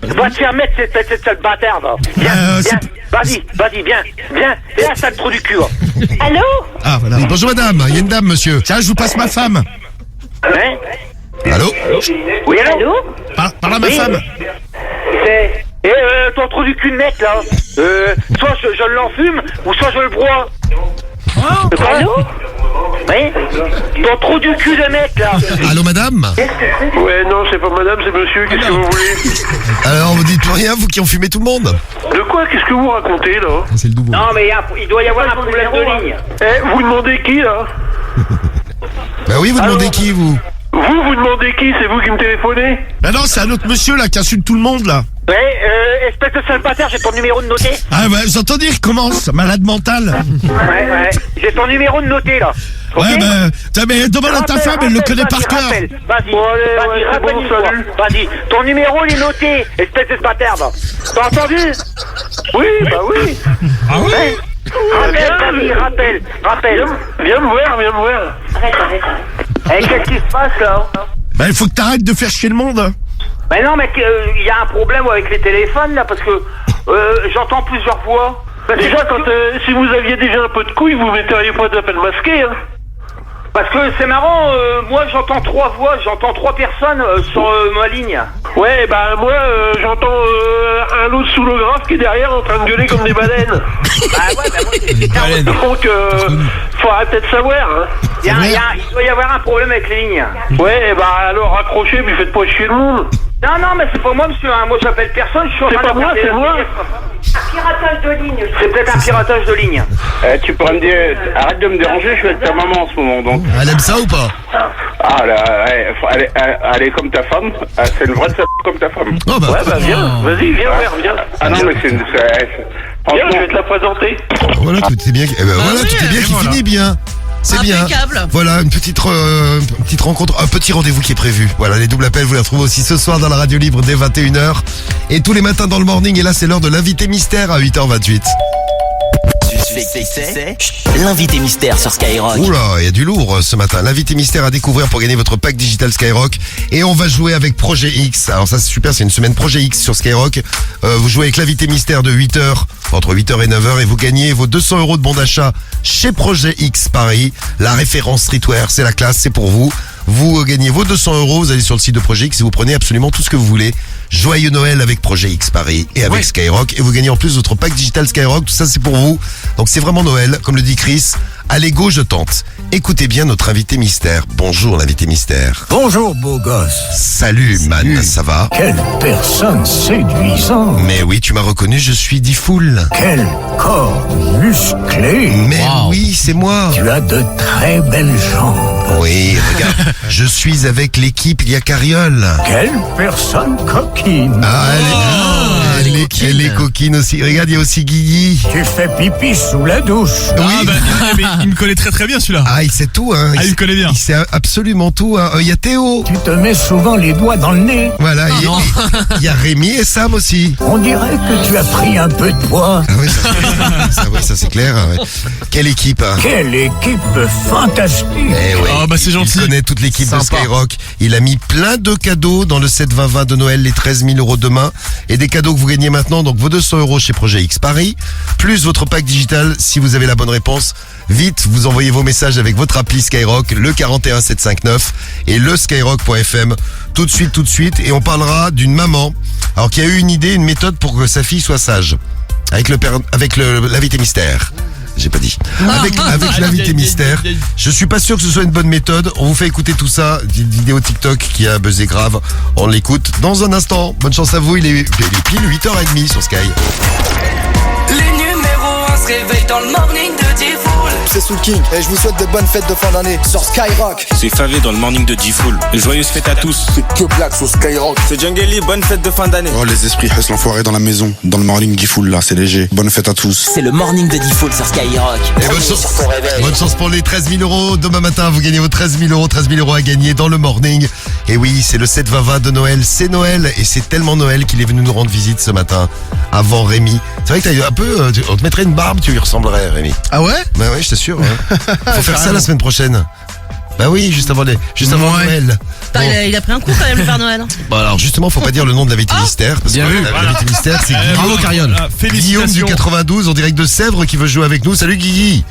S17: Va te faire mettre cette bâtard, va. Viens, vas-y, viens, sale trou du cul, va.
S8: Allô?
S3: Ah, voilà. Bonjour madame, il y a une dame, monsieur.
S4: Tiens, je vous passe ma femme.
S17: Hein?
S3: Allô?
S17: Oui, allô?
S4: Parle à ma femme.
S17: C'est... ton trou du cul de mec, là. Soit je l'enfume, ou soit je le broie.
S8: Allô?
S17: Oui? Ton trou du cul de mec, là.
S3: Allô madame?
S18: Ouais, non, c'est pas madame, c'est monsieur, qu'est-ce que vous voulez?
S3: Alors vous dites plus rien, vous qui ont fumé tout le monde?
S18: De quoi? Qu'est-ce que vous racontez, là?
S3: C'est le double.
S17: Non, mais il doit y avoir un problème de ligne.
S18: Vous demandez qui, là?
S3: Bah oui, vous demandez qui, vous?
S18: Vous demandez qui? C'est vous qui me téléphonez?
S4: Bah non, c'est un autre monsieur, là, qui insulte tout le monde, là.
S17: Ouais, espèce de sale bâtard, j'ai ton numéro de noté.
S4: Ah, bah, j'entends dire, commence, malade mental.
S17: Ouais, j'ai ton numéro de noté, là.
S4: Ouais, mais demande à ta femme, elle le connaît par cœur.
S17: Vas-y, vas-y, ton numéro il est noté, espèce de bâtard. T'as entendu? Oui, bah oui.
S5: Ah oui?
S17: Rappelle. Viens me voir. Arrête. Qu'est-ce qui se passe là?
S4: Bah, il faut que t'arrêtes de faire chier le monde.
S17: Mais non, mais il y a un problème avec les téléphones là, parce que j'entends plusieurs voix.
S18: Bah déjà, si vous aviez déjà un peu de couilles, vous metteriez pas d'appel masqué, hein.
S17: Parce que c'est marrant, moi j'entends 3 voix, j'entends 3 personnes sur ma ligne.
S18: Ouais, bah moi j'entends un autre soulographe qui est derrière en train de gueuler comme des baleines.
S17: Bah ouais, bah moi c'est
S5: baleines.
S18: Donc faudrait peut-être savoir, hein.
S17: Il doit y avoir un problème avec les lignes.
S18: Ouais, bah alors raccrochez puis faites pas chier le monde.
S17: Non, mais c'est pas moi, monsieur, hein. Moi j'appelle personne, je suis en train de regarder
S18: c'est moi.
S8: Un piratage de ligne.
S17: C'est peut-être un piratage de ligne.
S18: Tu pourrais me dire, arrête de me déranger, je suis avec ta maman en ce moment, donc.
S3: Elle aime ça ou pas?
S18: Ah là, elle est comme ta femme, c'est une vraie comme ta femme.
S3: Oh bah.
S18: Ouais, bah viens, vas-y, viens, viens. Ah non, mais viens, je vais te la présenter.
S3: Voilà, tout est bien. Tout est bien qui finit bien. C'est bien.
S14: Impeccable.
S3: Voilà, une petite rencontre, un petit rendez-vous qui est prévu. Voilà, les doubles appels, vous les retrouvez aussi ce soir dans la radio libre dès 21h. Et tous les matins dans le morning. Et là, c'est l'heure de l'invité mystère à 8h28.
S2: L'invité mystère sur Skyrock.
S3: Oula, il y a du lourd ce matin. L'invité mystère à découvrir pour gagner votre pack digital Skyrock. Et on va jouer avec Projet X. Alors ça c'est super, c'est une semaine Projet X sur Skyrock. Vous jouez avec l'invité mystère de 8h, entre 8h et 9h. Et vous gagnez vos 200 € de bon d'achat chez Projet X Paris. La référence streetwear, c'est la classe, c'est pour vous. Vous gagnez vos 200 €, vous allez sur le site de Projet X et vous prenez absolument tout ce que vous voulez. Joyeux Noël avec Projet X Paris et avec Skyrock. Et vous gagnez en plus votre pack digital Skyrock, tout ça c'est pour vous. Donc c'est vraiment Noël, comme le dit Chris. Allez go, je tente. Écoutez bien notre invité mystère. Bonjour l'invité mystère.
S19: Bonjour beau gosse.
S3: Salut man, ça va?
S19: Quelle personne séduisante.
S3: Mais oui, tu m'as reconnu, je suis Diffoul.
S19: Quel corps musclé.
S3: Mais oui, c'est moi.
S19: Tu as de très belles jambes.
S3: Oui, regarde, je suis avec l'équipe, il y a Carriole.
S19: Quelle personne coquine.
S3: Ah, elle est coquine aussi. Regarde, il y a aussi Guigui.
S19: Tu fais pipi sous la douche.
S3: Oui.
S5: Mais il me connaît très bien celui-là.
S3: Ah, il sait tout, hein.
S5: Il me connaît bien.
S3: Il sait absolument tout, hein. Il y a Théo.
S19: Tu te mets souvent les doigts dans le nez.
S3: Voilà, il y a Rémi et Sam aussi.
S19: On dirait que tu as pris un peu de poids.
S3: Ah oui, ça c'est clair. Ouais. Quelle équipe, hein.
S19: Quelle équipe fantastique.
S3: Eh ouais.
S5: Oh bah c'est gentil.
S3: Il connaît toute l'équipe de Skyrock. Il a mis plein de cadeaux dans le 7-20-20 de Noël, les 13 000 € demain. Et des cadeaux que vous gagnez maintenant, donc vos 200 € chez Projet X Paris, plus votre pack digital si vous avez la bonne réponse. Vite, vous envoyez vos messages avec votre appli Skyrock, le 41759 et le skyrock.fm. Tout de suite. Et on parlera d'une maman, alors qui a eu une idée, une méthode pour que sa fille soit sage. Avec l'invité mystère. J'ai pas dit. Avec l'invité mystère. Je suis pas sûr que ce soit une bonne méthode. On vous fait écouter tout ça. Une vidéo TikTok qui a buzzé grave. On l'écoute dans un instant. Bonne chance à vous. Il est pile 8h30 sur Sky.
S9: Les numéros 1 se réveillent dans le morning de Diffoul.
S20: C'est Soul King et je vous souhaite de bonnes fêtes de fin d'année sur Skyrock.
S16: C'est Favé dans le morning de Diffoul. Joyeuses fêtes à tous.
S20: C'est que Black sur Skyrock.
S16: C'est Djangeli, bonne fête de fin d'année.
S15: Oh les esprits, reste l'enfoiré dans la maison. Dans le morning Diffoul là, c'est léger. Bonne fête à tous.
S2: C'est le morning de Diffoul sur Skyrock.
S3: Et bonne chance pour les 13 000 €. Demain matin, vous gagnez vos 13 000 €. 13 000 € à gagner dans le morning. Et oui, c'est le 7-20-20 de Noël. C'est Noël et c'est tellement Noël qu'il est venu nous rendre visite ce matin avant Rémi. C'est vrai que t'as un peu, on te mettrait une barbe, tu lui ressemblerais Rémi.
S4: Ah ouais?
S3: Bah oui, je t'assure. Ouais. Faut faire ça la semaine prochaine. Bah oui, juste avant Noël.
S14: Bon. Il a pris un coup quand même le Père Noël.
S3: Bon alors justement, faut pas dire le nom de l'invité mystère. Parce
S5: bien
S3: que
S5: vu.
S3: L'invité mystère, c'est
S5: Bravo Carriole.
S3: Guillaume du 92 en direct de Sèvres qui veut jouer avec nous. Salut Guigui.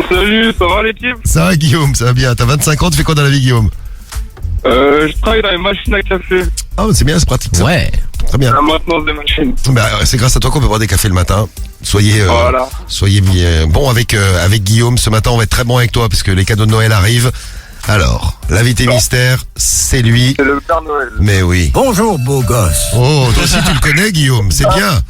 S18: Salut, ça va l'équipe?
S3: Ça va Guillaume, ça va bien. T'as 25 ans, tu fais quoi dans la vie Guillaume?
S18: Je travaille dans les machines à café.
S3: Ah c'est bien, c'est pratique ça.
S4: Ouais.
S3: Très bien.
S18: La maintenance des machines.
S3: Bah, c'est grâce à toi qu'on peut boire des cafés le matin. Soyez bon avec Guillaume. Ce matin, on va être très bon avec toi parce que les cadeaux de Noël arrivent. Alors, l'invité mystère, c'est lui.
S18: C'est le Père Noël.
S3: Mais oui.
S19: Bonjour beau gosse.
S3: Oh, toi aussi tu le connais Guillaume, c'est bien.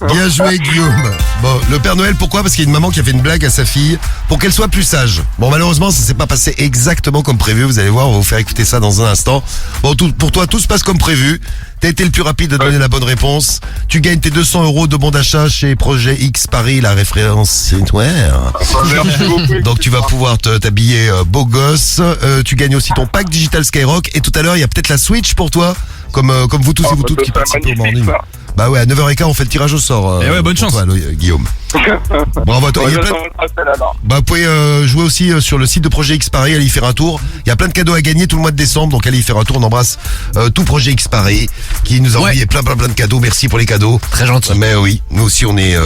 S3: Bien joué Guillaume. Bon, le Père Noël, pourquoi? Parce qu'il y a une maman qui a fait une blague à sa fille pour qu'elle soit plus sage. Bon, malheureusement, ça s'est pas passé exactement comme prévu. Vous allez voir, on va vous faire écouter ça dans un instant. Bon, pour toi, tout se passe comme prévu. T'as été le plus rapide à donner la bonne réponse. Tu gagnes tes 200 € de bon d'achat chez Projet X Paris, la référence streetwear.
S18: Merci beaucoup.
S3: Donc tu vas pouvoir t'habiller beau gosse. Tu gagnes aussi ton pack digital Skyrock. Et tout à l'heure, il y a peut-être la Switch pour toi, comme vous tous et vous toutes qui participez au morning.
S18: Ça.
S3: Bah ouais, à 9h15, on fait le tirage au sort.
S5: Et ouais, bonne chance.
S3: Toi, Guillaume. Bravo à toi. Il y a plein... Bah, vous pouvez jouer aussi sur le site de Projet X Paris, allez y faire un tour. Il y a plein de cadeaux à gagner tout le mois de décembre, donc allez y faire un tour. On embrasse tout Projet X Paris qui nous a envoyé plein de cadeaux. Merci pour les cadeaux.
S2: Très gentil.
S3: Mais oui, nous aussi on est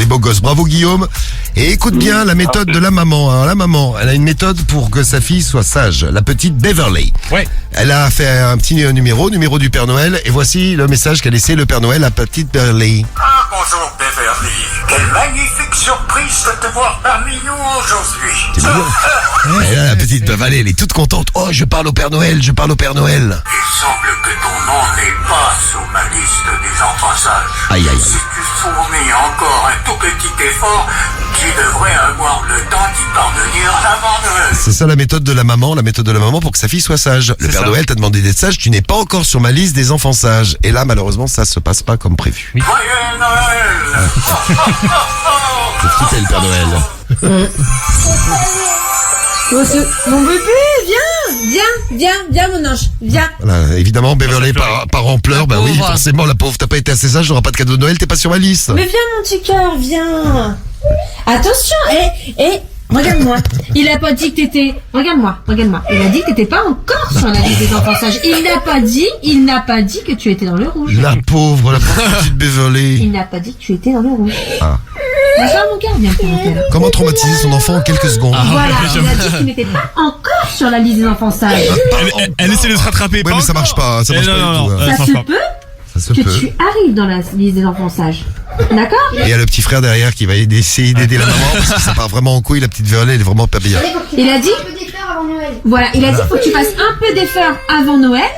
S3: beaux gosses. Bravo Guillaume. Et écoute bien la méthode de la maman. Alors, la maman, elle a une méthode pour que sa fille soit sage. La petite Beverly.
S5: Ouais.
S3: Elle a fait un petit numéro du Père Noël. Et voici le message qu'a laissé le Père Noël à petite Beverly.
S19: Ah, bonjour Beverly. Quelle magnifique surprise de te voir parmi nous aujourd'hui.
S3: C'est mignon. Et là, la petite Beverly, elle est toute contente. Oh, je parle au Père Noël.
S19: Il semble que ton nom n'est pas sur ma liste des enfants sages.
S3: Aïe, aïe, aïe.
S19: Si tu fournis encore un tout petit effort, tu devrais avoir le temps d'y parvenir avant Noël.
S3: C'est ça la méthode de la maman pour que sa fille soit sage. Le Père Noël t'a demandé d'être sage, tu n'es pas encore sur ma liste des enfants sages. Et là, malheureusement, ça se passe pas comme prévu.
S19: Joyeux Noël.
S3: C'est le Père Noël.
S14: Mon bébé, viens, mon ange, viens.
S3: Voilà, évidemment, Beverly par en pleurs, bah oui,
S14: pauvre.
S3: forcément, la pauvre, t'as pas été assez sage, t'auras pas de cadeau de Noël, t'es pas sur ma liste.
S14: Mais viens, mon petit cœur, viens. Attention, regarde-moi. Il a pas dit que t'étais... Regarde-moi. Il a dit que t'étais pas encore sur la liste des enfants sages. Il n'a pas dit que tu étais dans le rouge.
S3: La pauvre petite Beverly.
S14: Il n'a pas dit que tu étais dans le rouge.
S3: Ah.
S14: D'accord, mon cœur, viens pour là.
S3: Comment traumatiser son enfant en quelques secondes?
S14: Voilà, il a dit que tu n'étais pas encore sur la liste des enfants sages.
S5: Elle essaie de se rattraper.
S3: Ouais, mais ça marche pas, ça marche pas du tout.
S14: Ça se peut que tu arrives dans la liste des enfants sages. D'accord?
S3: Et il y a le petit frère derrière qui va essayer d'aider la maman parce que ça part vraiment en couille, la petite Beverly, elle est vraiment pas bien.
S14: Il a dit... Voilà, il a dit faut que tu fasses un peu d'efforts avant Noël,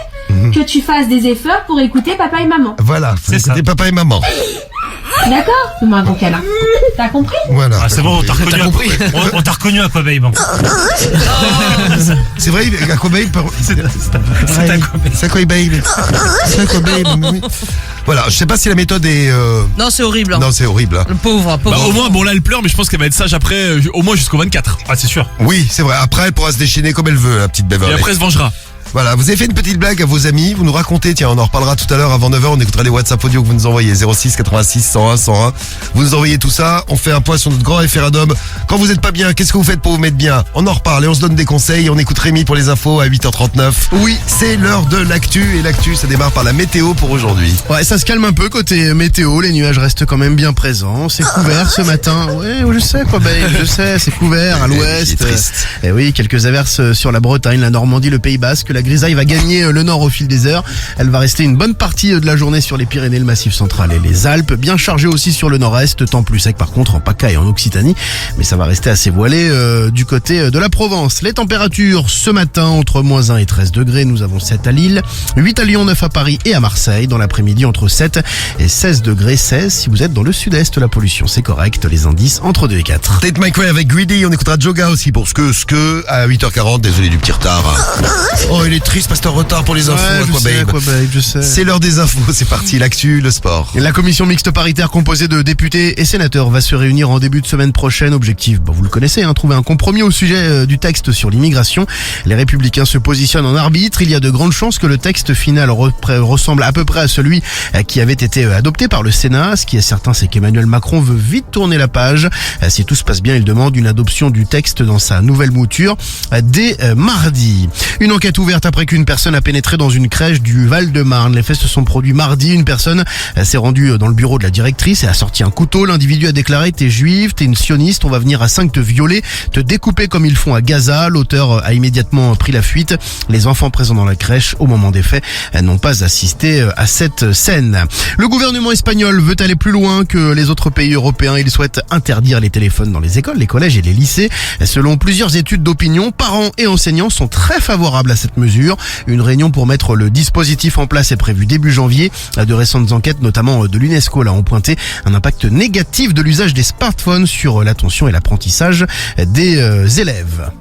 S14: que tu fasses des efforts pour écouter papa et maman.
S3: Voilà, faut écouter papa et maman.
S14: D'accord? Fais-moi un bon câlin. T'as compris?
S3: Voilà.
S10: Ah, c'est bon, on t'a reconnu. On t'a reconnu Aquababe.
S3: C'est vrai, Aquababe. C'est Aquababe. C'est Aquababe. Oui. Voilà, je sais pas si la méthode est.
S14: Non, c'est horrible.
S3: Non, c'est horrible.
S14: Le pauvre.
S5: Bah, au moins, bon là elle pleure, mais je pense qu'elle va être sage après, au moins jusqu'au 24.
S10: Ah, c'est sûr.
S3: Oui, c'est vrai. Après, elle pourra se déchaîner comme elle veut, la petite Beverly.
S5: Et après elle se vengera.
S3: Voilà, vous avez fait une petite blague à vos amis, vous nous racontez, tiens, on en reparlera tout à l'heure avant 9h, on écoutera les WhatsApp audio que vous nous envoyez, 06 86 101 101. Vous nous envoyez tout ça, on fait un point sur notre grand référendum. Quand vous êtes pas bien, qu'est-ce que vous faites pour vous mettre bien? On en reparle et on se donne des conseils, on écoute Rémi pour les infos à 8h39. Oui, c'est l'heure de l'actu et l'actu, ça démarre par la météo pour aujourd'hui.
S4: Ouais, ça se calme un peu côté météo, les nuages restent quand même bien présents, c'est couvert ce matin. Ouais, je sais quoi, je sais, c'est couvert à l'ouest. Et oui, quelques averses sur la Bretagne, la Normandie, le Pays Basque, la grisaille va gagner le nord au fil des heures. Elle va rester une bonne partie de la journée sur les Pyrénées, le Massif central et les Alpes, bien chargé aussi sur le nord-est, temps plus sec par contre en PACA et en Occitanie, mais ça va rester assez voilé du côté de la Provence. Les températures ce matin entre -1 et 13 degrés, nous avons 7 à Lille, 8 à Lyon, 9 à Paris et à Marseille. Dans l'après-midi entre 7 et 16 degrés, 16 si vous êtes dans le sud-est. La pollution c'est correct, les indices entre 2 et 4.
S3: Tate McRae avec Greedy, on écoutera Joga aussi pour ce que à 8h40, désolé du petit retard. Oh, il est triste parce que t'es en retard pour les infos,
S4: je sais.
S3: C'est l'heure des infos, c'est parti, l'actu, le sport.
S4: La commission mixte paritaire composée de députés et sénateurs va se réunir en début de semaine prochaine. Objectif, vous le connaissez, trouver un compromis au sujet du texte sur l'immigration. Les Républicains se positionnent en arbitre. Il y a de grandes chances que le texte final ressemble à peu près à celui qui avait été adopté par le Sénat. Ce qui est certain, c'est qu'Emmanuel Macron veut vite tourner la page. Si tout se passe bien, il demande une adoption du texte dans sa nouvelle mouture dès mardi. Une enquête ouverte après qu'une personne a pénétré dans une crèche du Val-de-Marne. Les faits se sont produits mardi. Une personne s'est rendue dans le bureau de la directrice et a sorti un couteau. L'individu a déclaré: t'es juive, t'es une sioniste, on va venir à 5 te violer, te découper comme ils font à Gaza. L'auteur a immédiatement pris la fuite. Les enfants présents dans la crèche au moment des faits n'ont pas assisté à cette scène. Le gouvernement espagnol veut aller plus loin que les autres pays européens. Il souhaite interdire les téléphones dans les écoles, les collèges et les lycées. Selon plusieurs études d'opinion, parents et enseignants sont très favorables à cette mesure. Une réunion pour mettre le dispositif en place est prévue début janvier. De récentes enquêtes, notamment de l'UNESCO, ont pointé un impact négatif de l'usage des smartphones sur l'attention et l'apprentissage des élèves.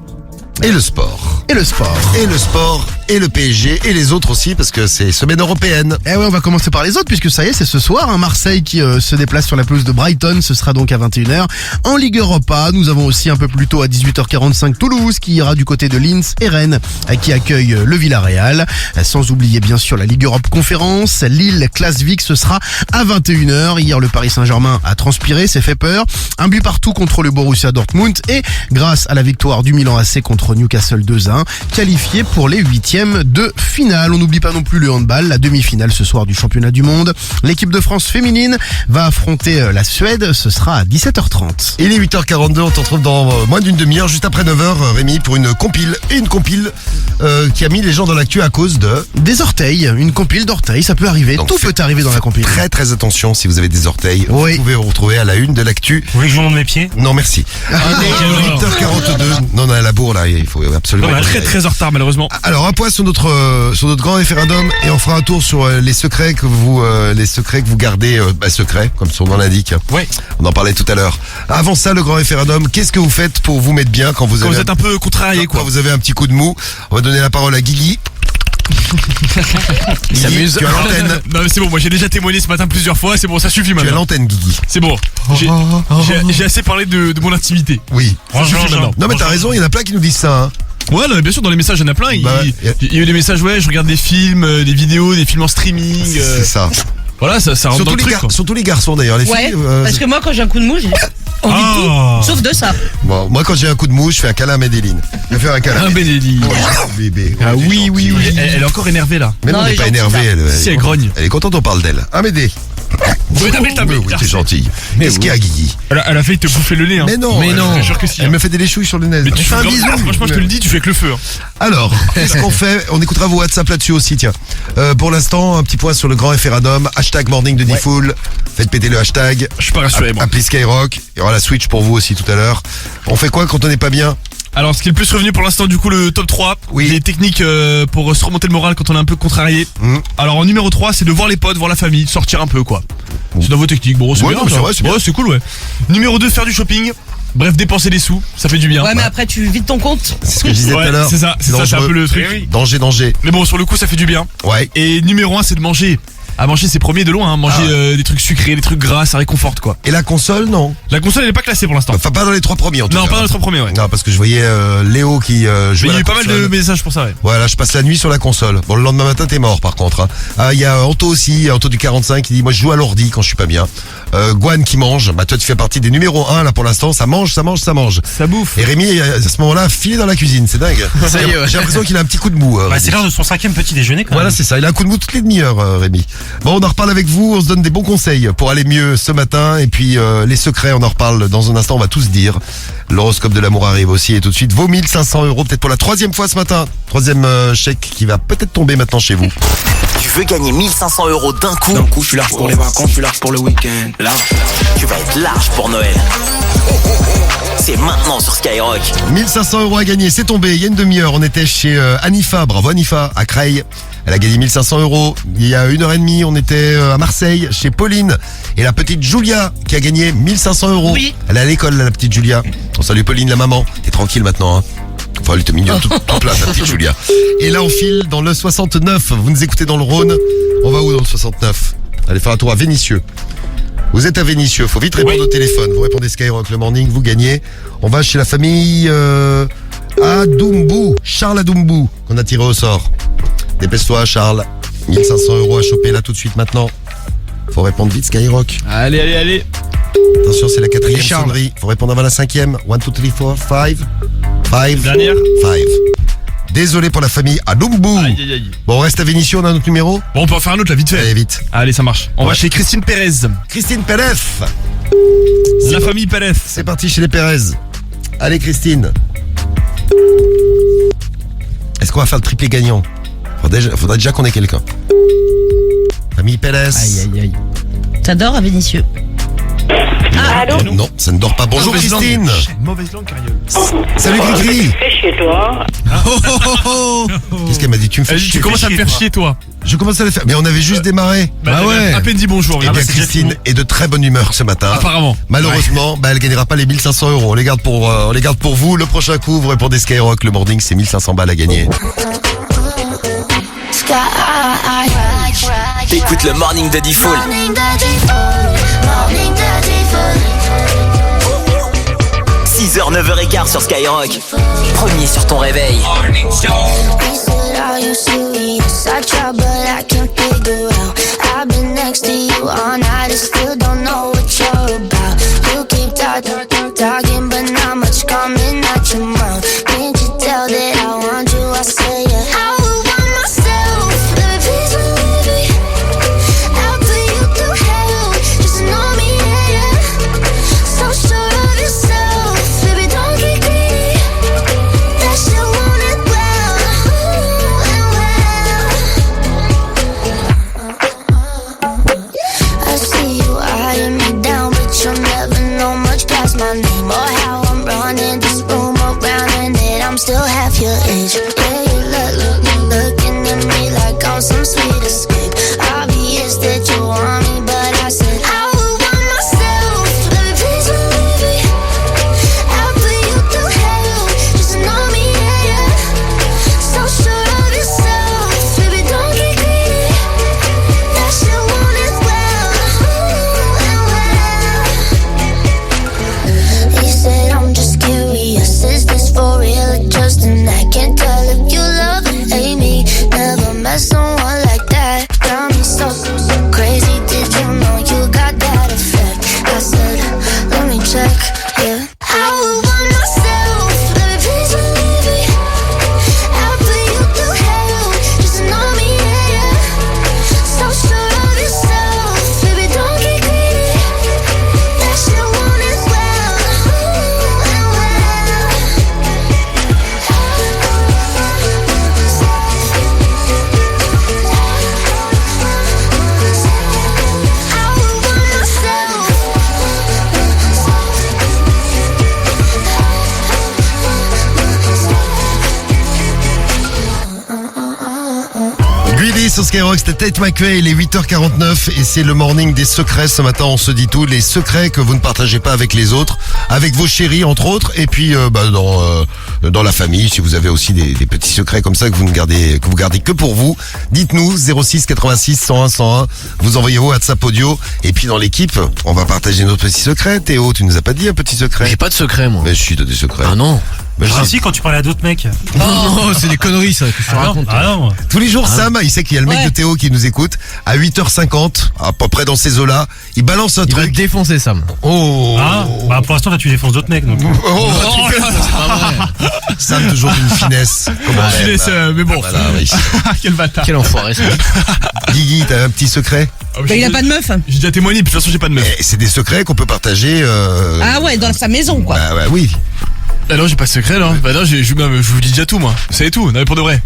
S3: Et le sport.
S4: Et le sport.
S3: Et le sport, et le PSG, et les autres aussi, parce que c'est semaine européenne.
S4: Eh ouais, on va commencer par les autres, puisque ça y est, c'est ce soir, Marseille qui se déplace sur la pelouse de Brighton, ce sera donc à 21h. En Ligue Europa, nous avons aussi un peu plus tôt à 18h45 Toulouse, qui ira du côté de Linz, et Rennes, qui accueille le Villarreal. Sans oublier bien sûr la Ligue Europe Conférence, Lille-Klasvik, ce sera à 21h. Hier, le Paris Saint-Germain a transpiré, s'est fait peur. Un but partout contre le Borussia Dortmund, et grâce à la victoire du Milan AC contre Newcastle 2-1, qualifié pour les 8e de finale. On n'oublie pas non plus le handball, la demi-finale ce soir du championnat du monde. L'équipe de France féminine va affronter la Suède, ce sera à 17h30.
S3: Il est 8h42, on te retrouve dans moins d'une demi-heure, juste après 9h, Rémi, pour une compile. Et une compile qui a mis les gens dans l'actu à cause de...
S4: Des orteils, une compile d'orteils, ça peut arriver. Donc, tout peut arriver dans la compile.
S3: Très très attention si vous avez des orteils.
S4: Oui.
S3: Vous pouvez vous retrouver à la une de l'actu.
S10: Vous voulez que je vous montre mes pieds?
S3: Non, merci. 8h42. Non, on est à la bourre là, il faut absolument...
S5: On est très en retard malheureusement.
S3: Alors un point sur notre grand référendum et on fera un tour sur les secrets que vous gardez secrets, comme son nom l'indique.
S5: Ouais.
S3: On en parlait tout à l'heure. Avant ça, le grand référendum, qu'est-ce que vous faites pour vous mettre bien quand vous
S5: êtes un peu contrarié quoi.
S3: Quand vous avez un petit coup de mou? On va donner la parole à Guigui.
S5: Il s'amuse.
S3: Tu as l'antenne.
S5: Non mais c'est bon, moi j'ai déjà témoigné ce matin plusieurs fois, c'est bon, ça suffit maintenant.
S3: Tu as l'antenne, Guigui.
S5: C'est bon. J'ai assez parlé de mon intimité.
S3: Oui.
S5: Ça suffit maintenant.
S3: Non mais t'as raison, il y en a plein qui nous disent ça. Hein.
S5: Ouais, non, mais bien sûr, dans les messages, il y en a plein. Il y a eu des messages, ouais, je regarde des films, des vidéos, des films en streaming.
S3: C'est ça.
S5: Voilà, ça rentre dans le truc.
S3: Surtout les garçons d'ailleurs. Les filles,
S14: parce que moi, quand j'ai un coup de mou, j'ai envie de tout, sauf de ça.
S3: Bon, moi, quand j'ai un coup de mou, je fais un câlin à Medellin. Je vais faire un câlin.
S5: Un Medellin.
S3: Bébé.
S5: Ah oui. Elle est encore énervée là.
S3: Mais non, elle n'est pas énervée.
S5: Si, elle grogne.
S3: Elle est contente, on parle d'elle. Ah, Médé.
S5: Oui,
S3: t'es gentil. Qu'est-ce qu'il y a, Guigui?
S5: Elle a failli te bouffer le nez. Hein.
S3: Mais non.
S5: Je te jure que si.
S3: Elle me fait des léchouilles sur le nez.
S5: Mais tu fais un bisou. Franchement, je te le dis, tu fais avec le feu.
S3: Alors, qu'est-ce qu'on fait? On écoutera vos WhatsApp là-dessus aussi, tiens. Pour l'instant, un petit point sur le grand référendum. Hashtag morning de Diffoul. Faites péter le hashtag.
S5: Je suis pas rassuré, moi.
S3: Appelez Skyrock. Il y aura la Switch pour vous aussi tout à l'heure. On fait quoi quand on n'est pas bien?
S5: Alors, ce qui est le plus revenu pour l'instant, du coup, le top 3.
S3: Oui.
S5: Les techniques pour se remonter le moral quand on est un peu contrarié. Alors, en numéro 3, c'est de voir les potes, voir la famille, sortir un peu, quoi. C'est dans vos techniques. Bon, c'est bien.
S3: Non, c'est vrai, c'est bien.
S5: Ouais, c'est cool, ouais. Numéro 2, faire du shopping. Bref, dépenser des sous, ça fait du bien.
S14: Ouais, mais après, tu vides ton compte.
S3: C'est ce que je disais tout à l'heure.
S5: C'est ça, c'est un peu le truc.
S3: Danger.
S5: Mais bon, sur le coup, ça fait du bien.
S3: Ouais.
S5: Et numéro 1, c'est de manger. À manger, c'est premier de loin, hein. Manger des trucs sucrés, des trucs gras, ça réconforte quoi.
S3: Et la console, non?
S5: La console, elle est pas classée pour l'instant.
S3: Enfin, pas dans les 3 premiers en tout cas.
S5: Non, pas dans les 3 premiers, ouais.
S3: Non, parce que je voyais Léo qui jouait.
S5: Mais il y a eu pas mal de messages pour ça, ouais.
S3: Voilà, je passe la nuit sur la console. Bon, le lendemain matin, t'es mort par contre. Hein. Ah, il y a Anto aussi, Anto du 45 qui dit moi je joue à l'ordi quand je suis pas bien. Gwan qui mange. Bah toi tu fais partie des numéros 1 là pour l'instant. Ça mange.
S5: Ça bouffe.
S3: Et Rémi à ce moment-là filé dans la cuisine. C'est dingue.
S5: Ça y est, ouais.
S3: J'ai l'impression qu'il a un petit coup de mou.
S10: C'est l'heure de son 5e petit déjeuner quand même.
S3: Voilà, c'est ça. Il a un coup de mou toutes les demi-heures, Rémi. Bon, on en reparle avec vous. On se donne des bons conseils pour aller mieux ce matin. Et puis les secrets, on en reparle dans un instant. On va tous dire. L'horoscope de l'amour arrive aussi. Et tout de suite, vos 1500 €, peut-être pour la 3e fois ce matin. 3e chèque qui va peut-être tomber maintenant chez vous.
S2: Tu veux gagner 1500 € d'un coup?
S16: D'un coup, je suis large pour les vacances, je suis large pour le week-end. Large.
S2: Tu vas être large pour Noël. C'est maintenant sur Skyrock.
S3: 1500 € à gagner, c'est tombé. Il y a une demi-heure, on était chez Anifa. Bravo Anifa, à Creil. Elle a gagné 1500 €. Il y a 1h30, on était à Marseille, chez Pauline. Et la petite Julia, qui a gagné 1500 €.
S14: Oui.
S3: Elle est à l'école, là, la petite Julia. On salue Pauline, la maman. T'es tranquille maintenant, hein. Enfin, elle était mignonne, tout plein, la petite Julia. Et là, on file dans le 69. Vous nous écoutez dans le Rhône. On va où dans le 69? Allez faire un tour à Vénissieux. Vous êtes à Vénissieux, faut vite répondre au téléphone. Vous répondez Skyrock le morning, vous gagnez. On va chez la famille Adoumbu, Charles Adoumbu, qu'on a tiré au sort. Dépêche-toi, Charles. 1500 € à choper là tout de suite maintenant. Faut répondre vite, Skyrock.
S5: Allez.
S3: Attention, c'est la 4e sonnerie. Faut répondre avant la 5e. 1, 2, 3, 4, 5.
S5: Dernière.
S3: 5. Désolé pour la famille Adoumbu.
S5: Aïe.
S3: Bon, on reste à Vénissieux, on a un autre numéro.
S5: Bon, on peut en faire un autre là, vite fait.
S3: Allez, vite.
S5: Allez, ça marche. On va chez Christine Pérez.
S3: Christine Pérez.
S5: La famille Pérez.
S3: C'est parti chez les Pérez. Allez, Christine. Est-ce qu'on va faire le triplé gagnant? Faudrait déjà qu'on ait quelqu'un. Famille Pérez.
S14: Aïe. T'adores à Vénissieux.
S8: Allô?
S3: Non, ça ne dort pas. Bonjour Christine.
S5: Mauvaise langue, Cariole.
S3: Salut Cricri.
S8: Fais chez toi.
S3: Qu'est-ce qu'elle m'a dit? Tu me fais chier.
S5: Tu commences à me faire chier, toi.
S3: je commence à les faire. Mais on avait juste démarré.
S5: Bah ouais. À peine dit bonjour.
S3: Et bien Christine est de très bonne humeur ce matin.
S5: Apparemment.
S3: Malheureusement, elle gagnera pas les 1500 €. On les garde pour vous. Le prochain coup, vous répondez Skyrock. Le morning, c'est 1500 balles à gagner.
S2: Écoute le morning de Diffoul. 6h, 9h15 sur Skyrock. Premier sur ton réveil.
S21: Talking, but not much coming out your mouth. Can't you tell that I want you? I say yeah. I would want myself, let me please believe it. I'll put you through hell, just know me, yeah. So sure of yourself, baby, don't get greedy. That shit want it well, I see you eyeing me down, but you'll never know much past my name or how I'm running this room around, and that I'm still half your age. Yeah, you looking at me like I'm some sweet escape. Obvious that you want me, but I said I would want myself. Let me please believe it. I'll put you through hell, just know me, yeah. So sure of yourself, baby, don't get greedy. That shit want it well. He said I'm just curious, is this for real or just an act? Can't tell if you love or hate me. Never met someone like that. Got me so crazy, did you know you got that effect? I said, let me check, yeah. I would want myself, let me please believe it. I'll put you through hell, just know me, yeah. So sure of yourself, baby, don't get greedy. That shit want it well.
S3: Greedy sur Skyrock, c'était Tate McRae, il est 8h49 et c'est le morning des secrets. Ce matin, on se dit tout, les secrets que vous ne partagez pas avec les autres, avec vos chéris entre autres, et puis dans la famille, si vous avez aussi des petits secrets comme ça que vous gardez que pour vous, dites-nous 06 86 101 101. Vous envoyez vos WhatsApp audio et puis dans l'équipe, on va partager nos petits secrets. Théo, tu nous as pas dit un petit secret?
S4: J'ai pas de secret, moi.
S3: Mais si, t'as des secrets.
S4: Ah non.
S10: Ah si, quand tu parlais à d'autres mecs.
S4: Non, c'est des conneries ça que tu racontes.
S10: Non.
S3: Tous les jours, Sam, il sait qu'il y a le mec de Théo qui nous écoute. À 8h50, à peu près dans ces eaux-là, il balance un truc.
S4: Il va te défoncer, Sam.
S3: Oh.
S10: Ah, bah pour l'instant, là, tu défonces d'autres mecs. Donc.
S3: C'est pas vrai. Sam, toujours d'une finesse.
S5: Finesse, mais bon.
S3: Voilà, oui.
S5: Quel bâtard.
S4: Quel enfoiré, ça.
S3: Guigui, t'as un petit secret?
S22: Bah, il a pas de meuf.
S5: J'ai déjà témoigné, puis de toute façon, j'ai pas de meuf.
S3: C'est des secrets qu'on peut partager.
S22: Ah ouais, dans sa maison, quoi.
S3: Bah oui.
S5: Ah non, j'ai pas de secret, là. Bah non, je vous dis déjà tout, moi. Vous savez tout, non mais pour de vrai.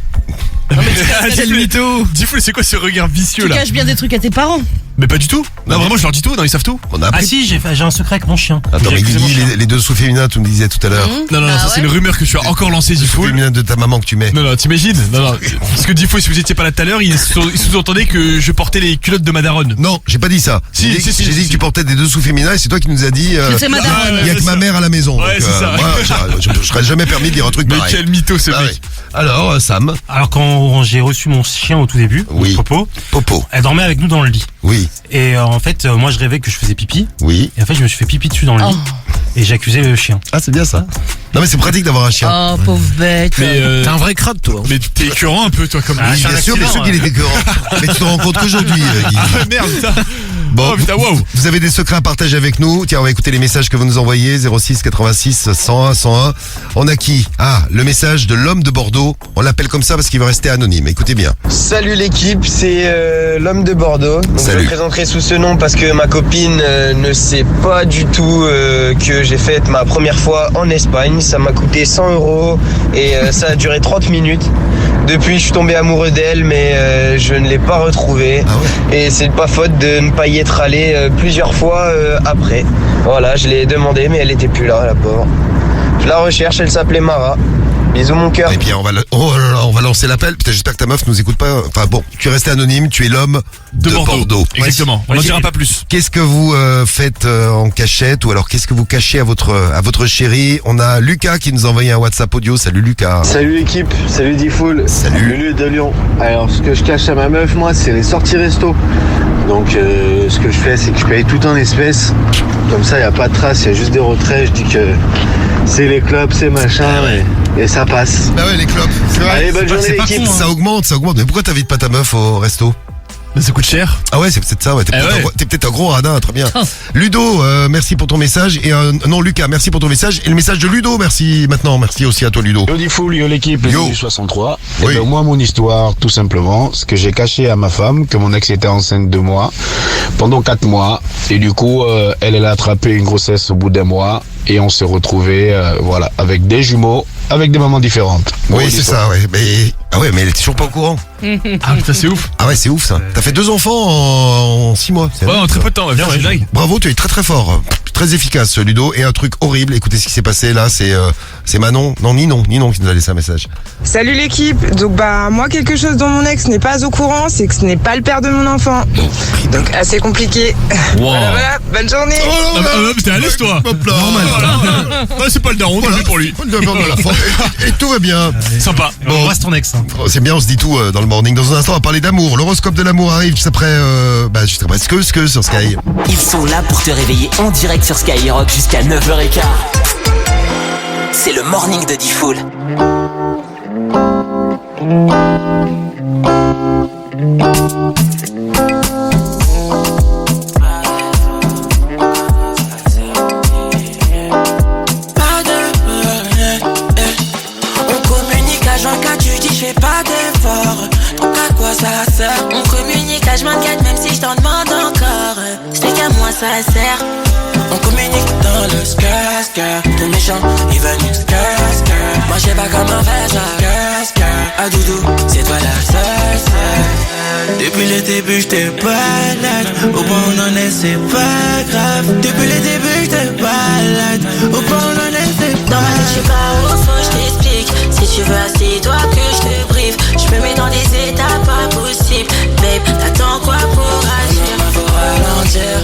S22: Quel mytho.
S5: Diffoul, c'est quoi ce regard vicieux,
S22: Tu
S5: là?
S22: caches bien des trucs à tes parents.
S5: Mais pas du tout. Non, vraiment, je leur dis tout, non, ils savent tout.
S3: On a appris.
S10: Ah si, j'ai un secret avec mon chien.
S3: Attends, mais Guigui, les dessous féminins, tu me disais tout à l'heure.
S5: Non, ça c'est une rumeur que tu as encore lancée, Diffoul.
S3: Féminin de ta maman que tu mets.
S5: Non, t'imagines? Non. Parce que Diffoul, si vous étiez pas là tout à l'heure, il sous-entendait que je portais les culottes de ma daronne.
S3: Non, j'ai pas dit ça.
S5: Si,
S3: j'ai dit que tu portais des dessous féminins et c'est toi qui nous as dit.
S22: C'est ma daronne.
S3: Il y a que ma mère à la maison.
S5: Ouais, c'est ça.
S3: Moi, je serais jamais permis de dire un truc
S5: Mais
S3: pareil.
S5: quel mytho ce mec.
S3: Oui. Alors, Sam.
S10: Alors quand j'ai reçu mon chien au tout début,
S3: Oui.
S10: Popo, elle dormait avec nous dans le lit.
S3: Oui.
S10: Et en fait, moi je rêvais que je faisais pipi.
S3: Oui.
S10: Et en fait, je me suis fait pipi dessus dans le lit. Et j'accusais le chien.
S3: Ah, c'est bien ça. Non, mais c'est pratique d'avoir un chien.
S22: Oh, pauvre bête.
S5: Mais
S4: T'es un vrai crade, toi.
S5: Mais t'es écœurant un peu, toi, comme
S3: Oui, bien sûr qu'il est écœurant. Mais tu te rends compte qu'aujourd'hui, Guy.
S5: Ah, merde, putain.
S3: Bon,
S5: Oh, putain, wow.
S3: vous avez des secrets à partager avec nous. Tiens, on va écouter les messages que vous nous envoyez. 06 86 101 101. On a qui? Ah, le message de l'homme de Bordeaux. On l'appelle comme ça parce qu'il va rester anonyme. Écoutez bien.
S23: Salut l'équipe, c'est l'homme de Bordeaux. Donc je me présenterai sous ce nom parce que ma copine ne sait pas du tout que j'ai fait ma première fois en Espagne. Ça m'a coûté 100 € et ça a duré 30 minutes. Depuis, je suis tombé amoureux d'elle, mais je ne l'ai pas retrouvée. Et c'est pas faute de ne pas y être allé plusieurs fois après. Voilà, je l'ai demandé, mais elle était plus là, la pauvre. Je la recherche, elle s'appelait Mara. Bisous mon cœur.
S3: Eh bien, on va va lancer l'appel. Putain, j'espère que ta meuf nous écoute pas. Enfin bon, tu es resté anonyme, tu es l'homme de Bordeaux.
S5: Exactement, on n'en dira pas plus.
S3: Qu'est-ce que vous faites en cachette, ou alors qu'est-ce que vous cachez à votre chérie? On a Lucas qui nous a envoyé un WhatsApp audio. Salut Lucas.
S1: Salut l'équipe, salut Diffoul.
S3: Salut.
S1: Lulu de Lyon. Alors ce que je cache à ma meuf, moi, c'est les sorties resto. Donc ce que je fais, c'est que je paye tout en espèces. Comme ça, il n'y a pas de traces, il y a juste des retraits. Je dis que c'est les clubs, c'est machin, et ça passe.
S3: Bah ouais, les clubs. C'est vrai.
S1: Allez, bonne journée l'équipe.
S3: Ça augmente. Mais pourquoi t'invites pas ta meuf au resto?
S5: Mais ça coûte cher.
S3: Ah ouais, c'est peut-être ça, ouais. T'es peut-être un gros radin, très bien. Ludo, merci pour ton message. Et non, Lucas, merci pour ton message. Et le message de Ludo, merci maintenant. Merci aussi à toi, Ludo.
S6: Yo Diffoul, yo l'équipe, yo du 63.
S3: Oui.
S6: Et ben, moi, mon histoire, tout simplement, ce que j'ai caché à ma femme, que mon ex était enceinte de moi pendant 4 mois. Et du coup, elle a attrapé une grossesse au bout d'1 mois. Et on s'est retrouvés, voilà, avec des jumeaux, avec des mamans différentes.
S3: Oui, c'est ça, ouais. Mais elle est toujours pas au courant.
S5: Ah putain, c'est ouf.
S3: Ah ouais, c'est ouf ça. T'as fait 2 enfants en 6 mois.
S5: Ouais, en très peu de temps. Bien,
S3: bravo, tu es très très fort. Très efficace, Ludo. Et un truc horrible, écoutez ce qui s'est passé là, c'est Manon. Non, Ninon qui nous a laissé un message.
S7: Salut l'équipe. Donc moi, quelque chose dont mon ex n'est pas au courant, c'est que ce n'est pas le père de mon enfant. Donc assez compliqué.
S5: Wow.
S7: Voilà, bonne journée.
S5: T'es à l'aise toi.
S3: Normal.
S5: C'est pas le daron, tant pis pour lui.
S3: Et tout va bien.
S5: Sympa.
S10: Bon, reste ton ex.
S3: C'est bien, on se dit tout dans le morning. Dans un instant, on va parler d'amour. L'horoscope de l'amour arrive juste après que sur Sky.
S2: Ils sont là pour te réveiller en direct sur Skyrock jusqu'à 9h15. C'est le morning de Diffoul.
S24: Pas d'effort, donc à quoi ça sert? On communique H24 même si je t'en demande encore. C'est qu'à moi ça sert. On communique dans le skirt. Tout méchant, il veut nous skirt. Moi je sais pas comment faire ça. Skirt, à doudou, c'est toi la seule. Depuis le début j'étais balade. Au point où on en est c'est pas grave. Depuis le début j'étais balade. Au point où on en est c'est pas grave. Je sais pas où faut je t'explique. Si tu veux assis-toi que je te brief. Je me mets dans des états pas possibles. Babe, t'attends quoi pour agir? Faut ralentir,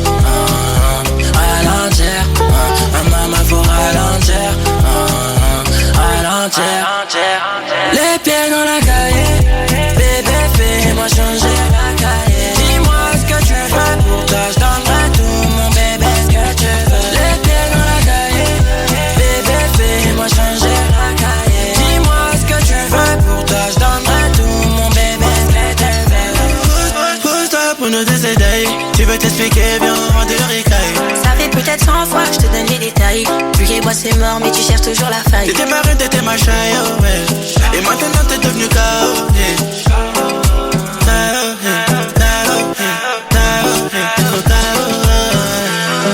S24: ralentir. Maman, faut ralentir, ralentir. Les pieds dans la cahier. Bébé, fais-moi changer la cahier. Dis-moi ce que tu veux. Pour toi, je donnerai tout mon bébé. Ce que tu veux. Les pieds dans la cahier. Bébé, fais-moi changer la cahier. Dis-moi ce que tu veux. Pour toi, je donnerai tout mon bébé. Ce que tu veux. Pousse-toi pour nous décéder. Tu veux t'expliquer, viens, on rend le ricaille. Ça fait peut-être 100 fois que je te donne les détails. Vu et moi c'est mort, mais tu cherches toujours la faille. T'étais ma reine, t'étais ma chaille, oh ouais. Et maintenant t'es devenu KO,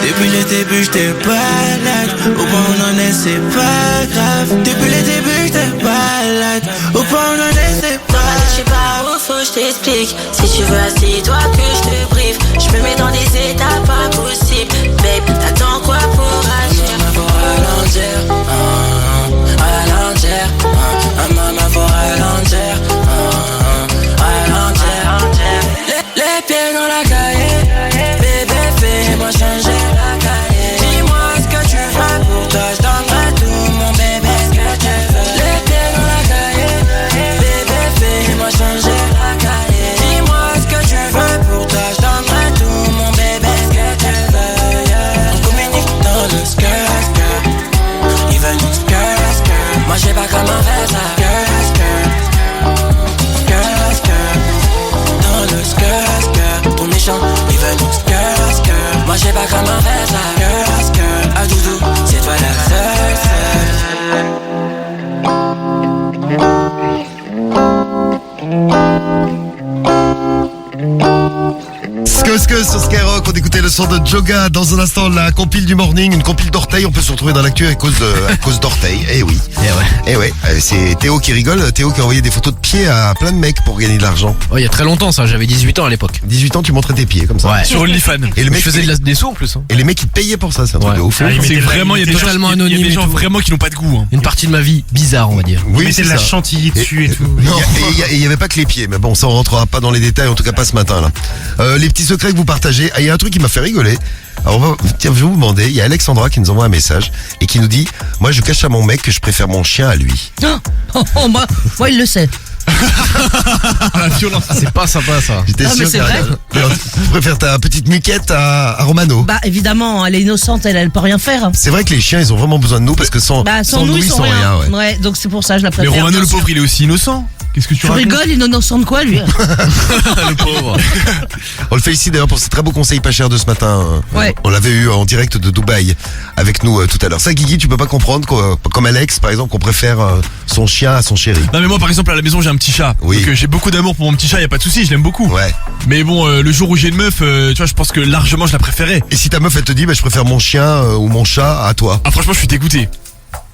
S24: Depuis le début j'étais balade. Au point où on en est c'est pas grave. Depuis le début j'étais balade. Au point où on en est c'est pas grave. Je sais pas où faut je t'explique. Si tu veux assis-toi que je te brief. Je me mets dans des états pas possibles. Babe, t'attends quoi pour agir? Faut ralentir, ralentir. Maman, faut ralentir, ralentir. Les pieds dans la cahier. Bébé, fais-moi changer la cahier. Dis-moi ce que tu veux. Pour toi, je donnerai tout mon bébé. Ce que tu veux. Les pieds dans la cahier. Bébé, fais-moi changer la cahier. Dis-moi ce que tu veux. Pour toi, je donnerai tout mon bébé. Ce que tu veux, yeah. On communique dans le skirt. Il veut nous skirt. Moi, je sais pas comment faire ça. Dans le skirt. Ton méchant, il veut nous skirt. Moi, je sais pas comment faire ça. À doudou, c'est toi la seule.
S3: Cause sur Skyrock, on écoutait le son de Joga. Dans un instant, la compile du morning, une compile d'orteils. On peut se retrouver dans l'actu à cause d'orteils. Eh oui. Eh ouais. C'est Théo qui rigole. Théo qui a envoyé des photos de pieds à plein de mecs pour gagner de l'argent.
S11: Oh, il y a très longtemps ça, j'avais 18 ans à l'époque.
S3: 18 ans, tu montrais tes pieds comme ça.
S11: Ouais.
S5: Sur OnlyFans.
S3: Et le mec
S11: je faisais des sous en plus. Hein.
S3: Et les mecs ils te payaient pour ça, c'est un truc de ouf.
S5: C'est vraiment, il y a des
S11: totalement
S5: gens,
S11: anonyme.
S5: il y a des gens
S11: et tout.
S5: vraiment qui n'ont pas de goût. Hein.
S11: Une partie de ma vie bizarre, on va dire.
S3: Oui,
S10: Mais
S3: c'est
S10: c'est de la
S3: ça.
S10: chantilly dessus et tout.
S3: Et il y avait pas que les pieds, mais bon, ça on rentrera pas dans les détails, en tout cas pas ce matin là. Les petits secrets que vous partagez. Il y a un truc qui m'a fait rigoler. Alors tiens, je vais vous demander, il y a Alexandra qui nous envoie un message et qui nous dit, moi je cache à mon mec que je préfère mon chien à lui.
S22: Moi, il le sait.
S5: La violence.
S11: C'est pas sympa ça.
S3: J'étais
S22: Non, mais
S3: sûr
S22: c'est
S3: que tu préfères ta petite muquette à Romano.
S22: Bah, évidemment, elle est innocente, elle peut rien faire.
S3: C'est vrai que les chiens ils ont vraiment besoin de nous parce que sans nous ils sont rien. Ouais.
S22: Ouais, donc c'est pour ça, je la
S5: Mais
S22: préfère.
S5: Romano
S22: bien
S5: le
S22: sûr.
S5: pauvre, il est aussi innocent. Qu'est-ce que tu racontes?
S22: Rigole, il est innocent de quoi, lui?
S5: Le pauvre.
S3: On le félicite d'ailleurs pour ses très beaux conseils pas chers de ce matin.
S22: Ouais.
S3: On l'avait eu en direct de Dubaï avec nous tout à l'heure. Ça Guigui, tu peux pas comprendre comme Alex par exemple qu'on préfère son chien à son chéri.
S5: Non mais moi par exemple à la maison j'ai un petit chat.
S3: Oui.
S5: Donc j'ai beaucoup d'amour pour mon petit chat, y a pas de souci, je l'aime beaucoup.
S3: Ouais.
S5: Mais bon le jour où j'ai une meuf, tu vois, je pense que largement je la préférais.
S3: Et si ta meuf elle te dit je préfère mon chien ou mon chat à toi.
S5: Ah franchement je suis dégoûté.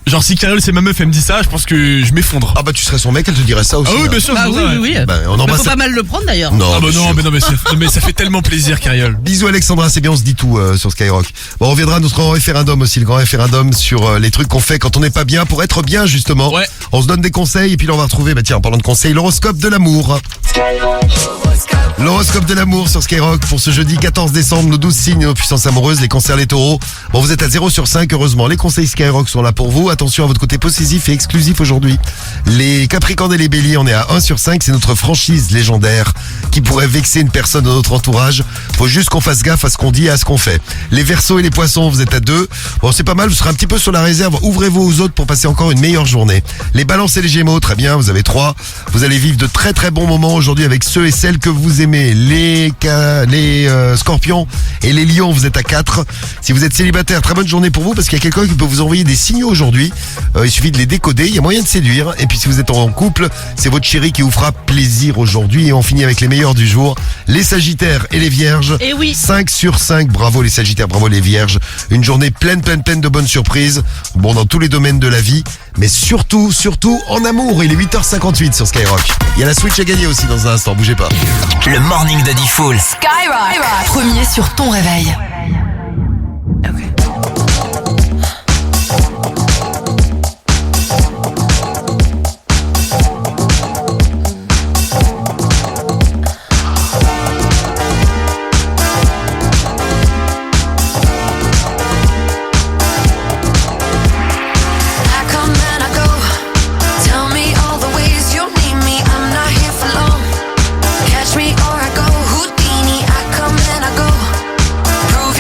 S5: Genre si Carole c'est ma meuf, elle me dit ça, je pense que je m'effondre.
S3: Ah bah tu serais son mec, elle te dirait ça aussi.
S5: Ah oui bien sûr.
S22: Bah
S5: c'est pour ça,
S22: oui.
S3: Bah, on
S22: Mais
S3: embrasse.
S22: faut pas mal le prendre d'ailleurs.
S3: Non,
S5: Ah bah
S3: bien
S5: non,
S3: sûr.
S5: mais ça fait tellement plaisir Carole.
S3: Bisous Alexandra, c'est bien, on se dit tout sur Skyrock. Bon, on reviendra à notre grand référendum aussi, le grand référendum sur les trucs qu'on fait quand on n'est pas bien pour être bien justement.
S5: Ouais.
S3: On se donne des conseils et puis là on va retrouver, tiens, en parlant de conseils, l'horoscope de l'amour. L'horoscope de l'amour sur Skyrock pour ce jeudi 14 décembre, nos 12 signes, nos puissances amoureuses, les cancers, les taureaux. Bon, vous êtes à 0 sur 5, heureusement. Les conseils Skyrock sont là pour vous. Attention à votre côté possessif et exclusif aujourd'hui. Les capricornes et les béliers, on est à 1 sur 5, c'est notre franchise légendaire qui pourrait vexer une personne de notre entourage. Faut juste qu'on fasse gaffe à ce qu'on dit et à ce qu'on fait. Les verseaux et les poissons, vous êtes à 2. Bon, c'est pas mal, vous serez un petit peu sur la réserve. Ouvrez-vous aux autres pour passer encore une meilleure journée. Les balances et les gémeaux, très bien, vous avez 3. Vous allez vivre de très très bons moments aujourd'hui avec ceux et celles que vous aimez. Les scorpions et les lions, vous êtes à 4. Si vous êtes célibataire, très bonne journée pour vous parce qu'il y a quelqu'un qui peut vous envoyer des signaux aujourd'hui. Il suffit de les décoder, il y a moyen de séduire. Et puis si vous êtes en couple, c'est votre chéri qui vous fera plaisir aujourd'hui. Et on finit avec les meilleurs du jour, les sagittaires et les vierges.
S22: Et oui.
S3: 5 sur 5, bravo les sagittaires, bravo les vierges. Une journée pleine de bonnes surprises. Bon, dans tous les domaines de la vie, mais surtout en amour. Il est 8h58 sur Skyrock. Il y a la Switch à gagner aussi dans un instant, bougez pas.
S2: Le morning de Diffoul.
S12: Skyrock, premier sur ton réveil.
S21: I come and I go. Tell me all the ways you need me. I'm not here for long. Catch me or I go Houdini. I come and I go. Prove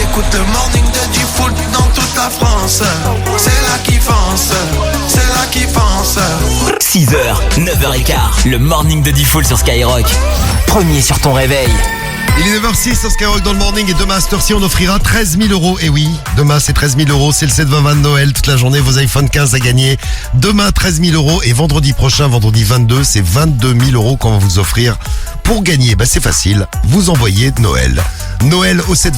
S9: J'écoute le morning de Diffoul dans toute la France. C'est là qui pense, c'est là qui pense.
S2: 6h, 9h15, le morning de Diffoul sur Skyrock. Premier sur ton réveil.
S3: Il est 9h06 sur Skyrock dans le morning et demain à cette heure-ci on offrira 13 000 €. Et oui, demain c'est 13 000 €, c'est le 7-20-20 de Noël, toute la journée, vos iPhone 15 à gagner. Demain 13 000 € et vendredi prochain, vendredi 22, c'est 22 000 € qu'on va vous offrir. Pour gagner, c'est facile, vous envoyez Noël. Noël au 7-20-20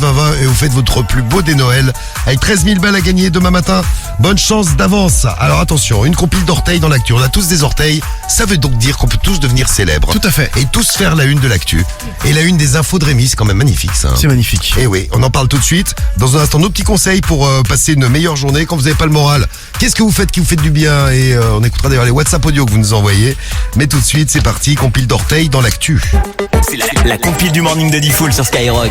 S3: et vous faites votre plus beau des Noëls avec 13 000 balles à gagner demain matin. Bonne chance d'avance. Alors attention, une compile d'orteils dans l'actu. On a tous des orteils, ça veut donc dire qu'on peut tous devenir célèbres.
S4: Tout à fait.
S3: Et tous faire la une de l'actu. Et la une des infos de Rémi, c'est quand même magnifique ça.
S4: C'est magnifique.
S3: Et oui, on en parle tout de suite. Dans un instant, nos petits conseils pour passer une meilleure journée quand vous n'avez pas le moral. Qu'est-ce que vous faites qui vous fait du bien? Et on écoutera d'ailleurs les WhatsApp audio que vous nous envoyez. Mais tout de suite, c'est parti, compile d'orteils dans l'actu.
S2: C'est la compile du morning de Diffoul sur Skyrock.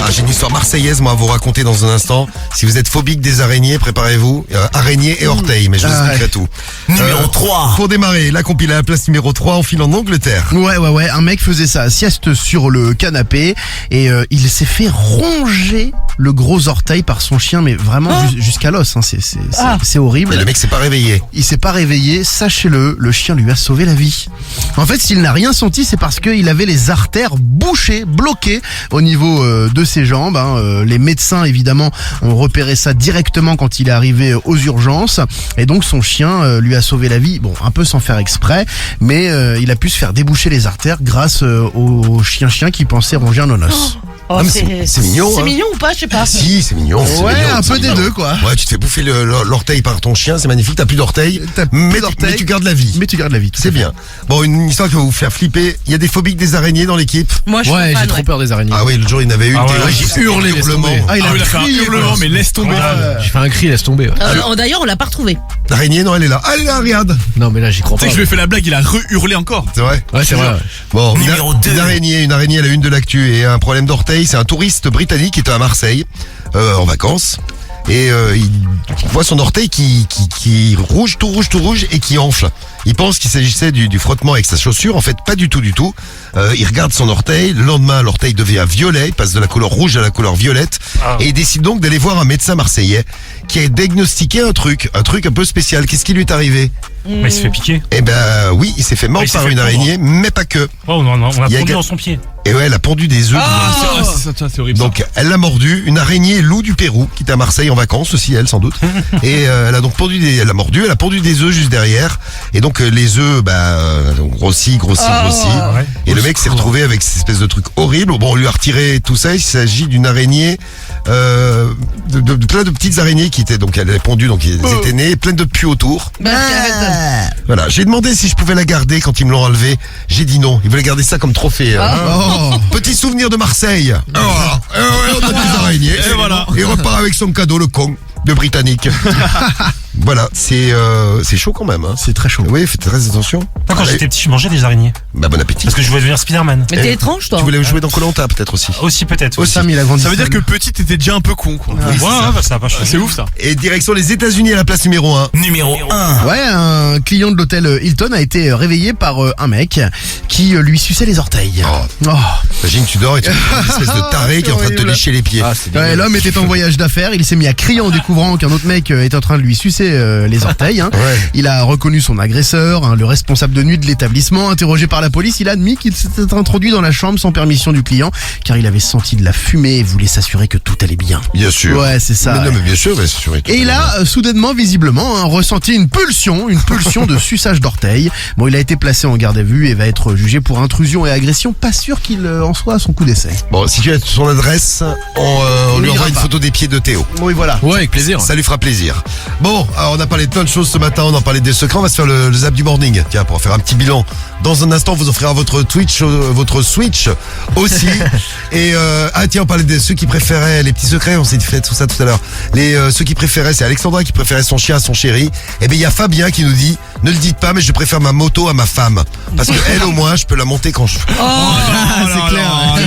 S3: Ah, j'ai une histoire marseillaise, moi, à vous raconter dans un instant. Si vous êtes phobique des araignées, préparez-vous. Araignées et orteils, mais je vous expliquerai tout.
S2: Numéro 3.
S3: Pour démarrer, la compile à la place numéro 3 en filant en Angleterre.
S4: Ouais. Un mec faisait sa sieste sur le canapé et il s'est fait ronger le gros orteil par son chien, mais vraiment jusqu'à l'os. Hein. C'est horrible.
S3: Et le mec s'est pas réveillé.
S4: Il s'est pas réveillé, sachez-le, le chien lui a sauvé la vie. En fait, s'il n'a rien senti, c'est parce qu'il avait les artères bouchées, bloquées au niveau de ses jambes. Hein. Les médecins, évidemment, ont repéré ça directement quand il est arrivé aux urgences. Et donc, son chien lui a sauvé la vie. Bon, un peu sans faire exprès, mais il a pu se faire déboucher les artères grâce au chien qui pensait ronger un nonos.
S22: Oh,
S3: c'est mignon.
S22: C'est
S3: hein.
S22: mignon ou pas, je sais pas.
S3: Si, c'est mignon. c'est
S4: Ouais,
S3: mignon,
S4: un
S3: c'est
S4: peu des
S3: mignon.
S4: deux, quoi.
S3: Ouais, tu te fais bouffer l'orteil par ton chien, c'est magnifique. T'as plus d'orteil, mais tu gardes la vie.
S4: Mais tu gardes la vie, tout
S3: C'est
S4: à fait.
S3: bien. Bon, une histoire qui va vous faire flipper. Il y a des phobiques des araignées dans l'équipe.
S22: Moi, je suis
S11: Ouais,
S22: fan,
S11: j'ai trop peur des araignées.
S3: Ah oui, le jour il y en avait une.
S11: Ah ouais,
S3: Théo,
S11: j'ai
S3: il
S11: hurlé, laisse
S3: hurlement.
S11: tomber.
S4: Ah, il
S5: il a fait un
S4: crié,
S5: hurlement,
S4: quoi.
S5: mais laisse tomber.
S11: J'ai fait un cri, laisse tomber. Ouais.
S22: D'ailleurs, on l'a pas retrouvé.
S3: L'araignée, non, elle est là. Elle est là, regarde.
S11: Non, mais là, j'y crois
S5: Tu sais
S11: pas.
S5: que je lui ai fait la blague, il a re-hurlé encore.
S3: C'est vrai.
S11: Ouais, c'est vrai. Ouais.
S3: Bon,
S2: Numéro 2.
S3: une araignée à la une de l'actu et un problème d'orteil. C'est un touriste britannique qui était à Marseille en vacances et il voit son orteil qui rouge, tout rouge et qui enfle. Il pense qu'il s'agissait du frottement avec sa chaussure. En fait, pas du tout. Il regarde son orteil. Le lendemain, l'orteil devient violet. Il passe de la couleur rouge à la couleur violette. Et il décide donc d'aller voir un médecin marseillais qui a diagnostiqué un truc un peu spécial. Qu'est-ce qui lui est arrivé?
S10: Mais il s'est fait piquer.
S3: Eh ben oui, il s'est fait mordre
S10: il s'est
S3: par
S10: fait
S3: une
S10: pendre.
S3: araignée, mais pas que.
S10: Oh non, on a
S3: Il y a
S10: pondu
S3: gars-
S10: dans son pied.
S3: Et ouais, elle a pondu des œufs.
S5: C'est horrible.
S3: Donc elle l'a mordu, une araignée loup du Pérou qui était à Marseille en vacances aussi, elle sans doute. Et elle a donc pondu elle a pondu des œufs juste derrière. Et donc les œufs ont grossi.
S10: Ouais.
S3: Et le mec s'est retrouvé avec cette espèce de truc horrible. Bon, on lui a retiré tout ça. Il s'agit d'une araignée, de plein de petites araignées qui étaient donc elle avait pondu, donc ils étaient nés, plein de pus autour. Voilà, j'ai demandé si je pouvais la garder quand ils me l'ont enlevé. J'ai dit non. Ils voulaient garder ça comme trophée. Petit souvenir de Marseille. On a des araignées.
S5: Et voilà.
S3: Et il repart avec son cadeau, le con de Britannique. Voilà, c'est chaud quand même. Hein.
S4: C'est très chaud.
S3: Oui, faites très attention.
S10: Quand j'étais petit, je mangeais des araignées.
S3: Bah bon appétit.
S10: Parce que je voulais devenir Spider-Man.
S22: Mais t'es étrange, toi.
S3: Tu voulais jouer dans Koh-Lanta peut-être aussi.
S10: Aussi peut-être.
S3: Aussi.
S4: Sam, il a grandi
S5: Ça veut dire
S4: seul.
S5: que petit t'étais déjà un peu con, quoi.
S3: Oui, c'est ça.
S10: Ça a pas changé.
S5: C'est ouf ça.
S3: Et direction les États-Unis à la place numéro 1.
S2: Numéro 1.
S4: Ouais, un client de l'hôtel Hilton a été réveillé par un mec qui lui suçait les orteils.
S3: Imagine, tu dors et tu as une espèce de taré qui est en train de te
S4: horrible.
S3: lécher les pieds.
S4: Ouais, l'homme était en voyage d'affaires, il s'est mis à crier en découvrant qu'un autre mec était en train de lui sucer les orteils. Hein.
S3: Ouais.
S4: Il a reconnu son agresseur, hein, le responsable de nuit de l'établissement. Interrogé par la police, il a admis qu'il s'était introduit dans la chambre sans permission du client car il avait senti de la fumée et voulait s'assurer que tout allait bien.
S3: Bien sûr.
S4: Ouais, c'est ça.
S3: Mais non,
S4: ouais.
S3: mais bien sûr, c'est sûr.
S4: Et il a soudainement, visiblement, ressenti une pulsion de suçage d'orteil. Bon, il a été placé en garde à vue et va être jugé pour intrusion et agression. Pas sûr qu'il en soit à son coup d'essai.
S3: Bon, si tu as son adresse, on lui
S4: ira
S3: envoie une
S4: pas.
S3: photo des pieds de Théo.
S4: Oui, voilà.
S11: Ouais, avec plaisir.
S3: Ça lui fera plaisir. Bon, alors on a parlé de plein de choses ce matin, on en parlait des secrets, on va se faire le zap du morning. Tiens, pour faire un petit bilan. Dans un instant, on vous offrira votre Switch aussi. Et tiens, on parlait de ceux qui préféraient les petits secrets, on s'est fait tout ça tout à l'heure. Ceux qui préféraient, c'est Alexandra qui préférait son chien à son chéri. Et bien il y a Fabien qui nous dit Ne le dites pas, mais je préfère ma moto à ma femme. Parce que elle, au moins, je peux la monter quand je veux.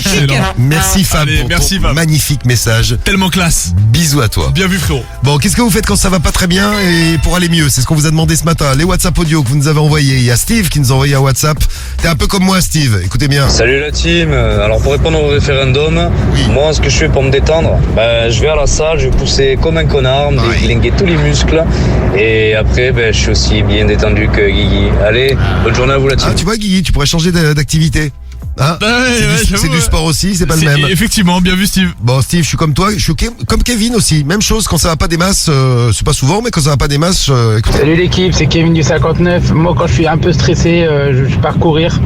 S5: C'est clair.
S3: Merci Fab
S5: Allez,
S3: pour
S5: merci,
S3: ton
S5: Fab.
S3: magnifique message.
S5: Tellement classe.
S3: Bisous à toi.
S5: Bien vu, frérot.
S3: Bon, qu'est-ce que vous faites quand ça va pas très bien et pour aller mieux? C'est ce qu'on vous a demandé ce matin. Les WhatsApp audio que vous nous avez envoyés. Il y a Steve qui nous a envoyé un WhatsApp. T'es un peu comme moi, Steve. Écoutez bien.
S13: Salut la team, alors pour répondre au référendum, moi ce que je fais pour me détendre, je vais à la salle, je vais pousser comme un connard, me déglinguer tous les muscles et après je suis aussi bien détendu que Guigui. Allez, bonne journée à vous la team.
S3: Ah, tu vois Guigui, tu pourrais changer d'activité. Hein, c'est du sport aussi, c'est pas le même.
S5: Effectivement, bien vu Steve.
S3: Bon Steve, je suis comme toi, je suis comme Kevin aussi. Même chose, quand ça va pas des masses, c'est pas souvent, mais quand ça va pas des masses, écoutez.
S15: Salut l'équipe, c'est Kevin du 59. Moi quand je suis un peu stressé, je pars courir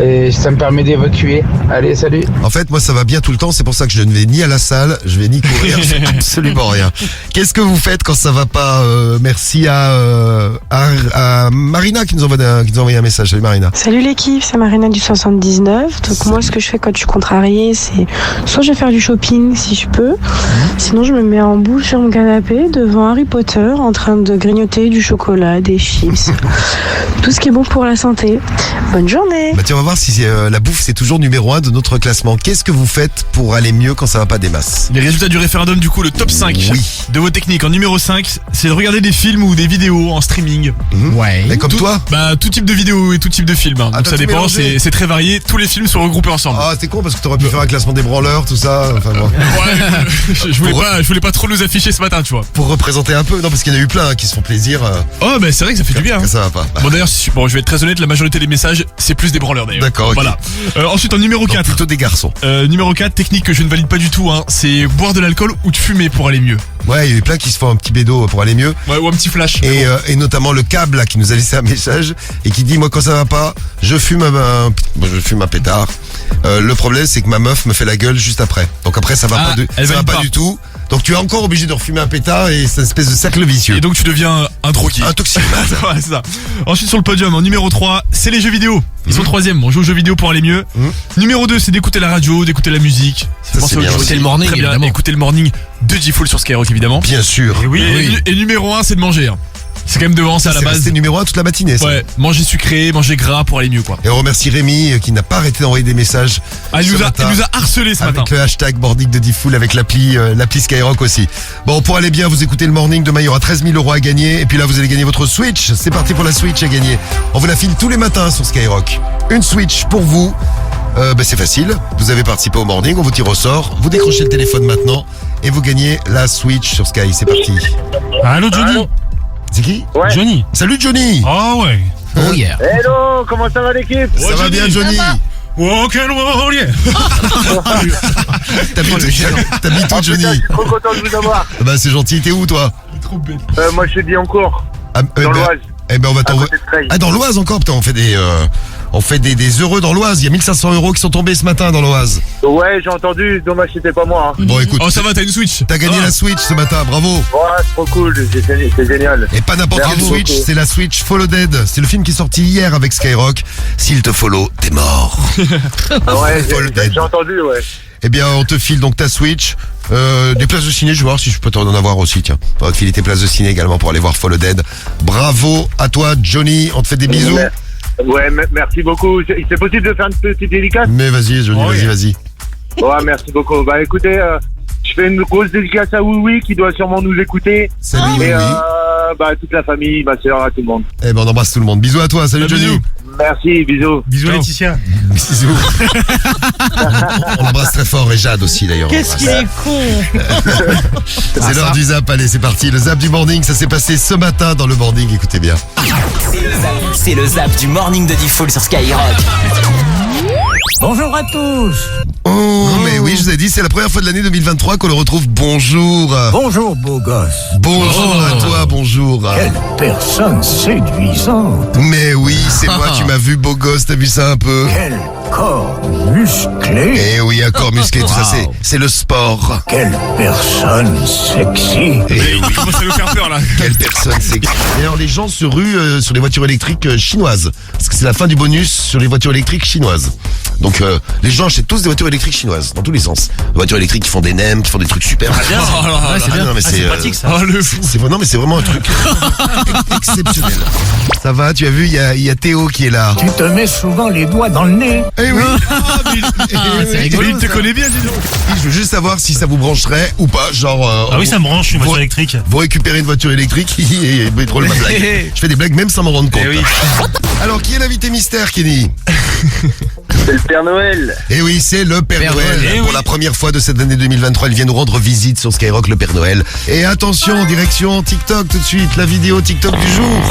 S15: et ça me permet d'évacuer. Allez, salut.
S3: En fait, moi ça va bien tout le temps, c'est pour ça que je ne vais ni à la salle, je vais ni courir, c'est absolument rien. Qu'est-ce que vous faites quand ça va pas? Merci à Marina qui nous envoie un message. Salut Marina.
S17: Salut l'équipe, c'est Marina du 79. Donc moi ce que je fais quand je suis contrariée, c'est soit je vais faire du shopping si je peux, sinon je me mets en boule sur mon canapé devant Harry Potter en train de grignoter du chocolat, des chips, tout ce qui est bon pour la santé. Bonne journée.
S3: Bah tiens, on va voir si la bouffe c'est toujours numéro 1 de notre classement. Qu'est-ce que vous faites pour aller mieux quand ça va pas des masses?
S5: Les résultats du référendum, du coup, le top 5 de vos techniques. En numéro 5, c'est de regarder des films ou des vidéos en streaming.
S3: Ouais. Mais comme toi?
S5: Bah, tout type de vidéos et tout type de films. Hein. Donc ça dépend, c'est très varié. Tous les films sont regroupés ensemble.
S3: Ah, c'est con parce que t'aurais pu faire un classement des branleurs, tout ça. Enfin, bon.
S5: Ouais, je voulais pas trop nous afficher ce matin, tu vois.
S3: Pour représenter un peu. Non, parce qu'il y en a eu plein qui se font plaisir.
S5: Oh, bah c'est vrai que ça fait du bien.
S3: Que ça va pas.
S5: Bon, d'ailleurs, je vais être très honnête, la majorité des messages, c'est plus des branleurs d'ailleurs.
S3: D'accord, ok.
S5: Voilà. Ensuite, en numéro 4.
S3: Plutôt des garçons.
S5: Numéro 4, technique que je ne valide pas du tout, hein, c'est boire de l'alcool ou de fumer pour aller mieux.
S3: Ouais, il y a eu plein qui se font un petit bédo pour aller mieux.
S5: Ouais, ou un petit flash.
S3: Et notamment le câble là, qui nous a laissé un message et qui dit moi quand ça va pas, je fume un pétard. Le problème c'est que ma meuf me fait la gueule juste après. Donc après ça va pas du tout. Donc tu es encore obligé de refumer un pétard et c'est une espèce de cercle vicieux.
S5: Et donc tu deviens un drogué.
S3: Un toxicomane.
S5: Ouais, c'est ça. Ensuite sur le podium, en numéro 3, c'est les jeux vidéo. Ils sont 3e, on joue aux jeux vidéo pour aller mieux. Numéro 2, c'est d'écouter la radio, d'écouter la musique.
S3: C'est bien.
S5: Écouter le morning, évidemment. Écouter le morning de G-Full sur Skyrock, évidemment.
S3: Bien sûr.
S5: Et numéro 1, c'est de manger. Hein. C'est quand même devant, c'est à la base.
S3: C'est numéro 1 toute la matinée, ça.
S5: Ouais, manger sucré, manger gras pour aller mieux, quoi.
S3: Et on remercie Rémi qui n'a pas arrêté d'envoyer des messages.
S5: Ah, il nous a harcelé ce matin.
S3: Avec le hashtag morning de Diffoul, avec l'appli Skyrock aussi. Bon, pour aller bien, vous écoutez le morning. Demain, il y aura 13 000 € à gagner. Et puis là, vous allez gagner votre Switch. C'est parti pour la Switch à gagner. On vous la file tous les matins sur Skyrock. Une Switch pour vous. C'est facile. Vous avez participé au morning, on vous tire au sort. Vous décrochez le téléphone maintenant et vous gagnez la Switch sur Sky. C'est parti.
S10: Allô Johnny.
S3: C'est qui?
S10: Ouais. Johnny.
S3: Salut Johnny.
S10: Oh ouais.
S3: Oh yeah.
S18: Hello, comment ça va l'équipe?
S3: Ça va bien Johnny.
S10: Ok,
S3: T'habites où Johnny?
S18: Je suis trop content de vous avoir.
S3: Bah c'est gentil, t'es où toi?
S18: Moi je suis bien en cours.
S3: Dans
S18: l'Oise.
S3: Eh ben on va t'envoyer. Ah dans l'Oise encore, putain, on fait des heureux dans l'Oise. Il y a 1500 € qui sont tombés ce matin dans l'Oise.
S18: Ouais, j'ai entendu, dommage c'était pas moi. Hein.
S3: Bon écoute.
S5: Oh ça va, t'as une Switch.
S3: T'as gagné la Switch ce matin, bravo.
S18: Ouais, c'est trop cool, c'est génial.
S3: Et pas n'importe quelle Switch, c'est la Switch Follow Dead. C'est le film qui est sorti hier avec Skyrock. S'il te follow, t'es mort.
S18: Ouais, j'ai entendu, ouais.
S3: Eh bien, on te file donc ta Switch. Des places de ciné, je vais voir si je peux t'en avoir aussi, tiens. On va te filer tes places de ciné également pour aller voir Follow Dead. Bravo à toi, Johnny. On te fait des bisous.
S18: Ouais, merci beaucoup. C'est possible de faire une petite dédicace?
S3: Mais vas-y, Johnny, vas-y.
S18: Ouais, merci beaucoup. Bah écoutez, je fais une grosse dédicace à Oui qui doit sûrement nous écouter.
S3: Salut
S18: Oui. Toute la famille, ma soeur, à tout le monde.
S3: Eh ben, on embrasse tout le monde. Bisous à toi. Salut Johnny.
S18: Merci, bisous.
S10: Bisous Laetitia.
S3: Bisous. On l'embrasse très fort et Jade aussi d'ailleurs.
S22: Qu'est-ce qu'il est con.
S3: C'est l'heure du zap, allez c'est parti. Le zap du morning, ça s'est passé ce matin dans le morning, écoutez bien.
S2: C'est le zap du morning de Diffoul sur Skyrock.
S20: Bonjour à tous.
S3: Oh, mais oui, je vous ai dit, c'est la première fois de l'année 2023 qu'on le retrouve. Bonjour.
S20: Bonjour, beau gosse.
S3: Bonjour à toi, bonjour.
S20: Quelle personne séduisante.
S3: Mais oui, c'est moi, tu m'as vu, beau gosse, t'as vu ça un peu?
S20: Quelle corps musclé.
S3: Eh oui, un corps musclé, tout ça, c'est le sport.
S20: Quelle personne sexy.
S3: Eh oui.
S5: Comment ça nous faire peur là?
S3: Quelle personne sexy. D'ailleurs, les gens se ruent sur les voitures électriques chinoises. Parce que c'est la fin du bonus sur les voitures électriques chinoises. Donc, les gens achètent tous des voitures électriques chinoises, dans tous les sens. Des voitures électriques qui font des nems, qui font des trucs super.
S5: c'est bien.
S3: Non, mais c'est
S10: pratique ça.
S5: Oh le fou.
S3: Non, mais c'est vraiment un truc exceptionnel. Ça va, tu as vu, il y a Théo qui est là.
S20: Tu te mets souvent les doigts dans le nez.
S3: Eh oui.
S5: C'est rigolo. Il te connaît bien, dis donc.
S3: Je veux juste savoir si ça vous brancherait ou pas, genre...
S10: Ah oui, ça me branche, une voiture électrique.
S3: Vous récupérez une voiture électrique et vous drôle ma blague. Je fais des blagues même sans m'en rendre compte.
S5: Eh oui.
S3: Alors, qui est l'invité mystère, Kenny?
S18: C'est le Père Noël.
S3: Eh oui, c'est le Père Noël. Pour la première fois de cette année 2023, il vient nous rendre visite sur Skyrock, le Père Noël. Et attention, direction TikTok tout de suite, la vidéo TikTok du jour.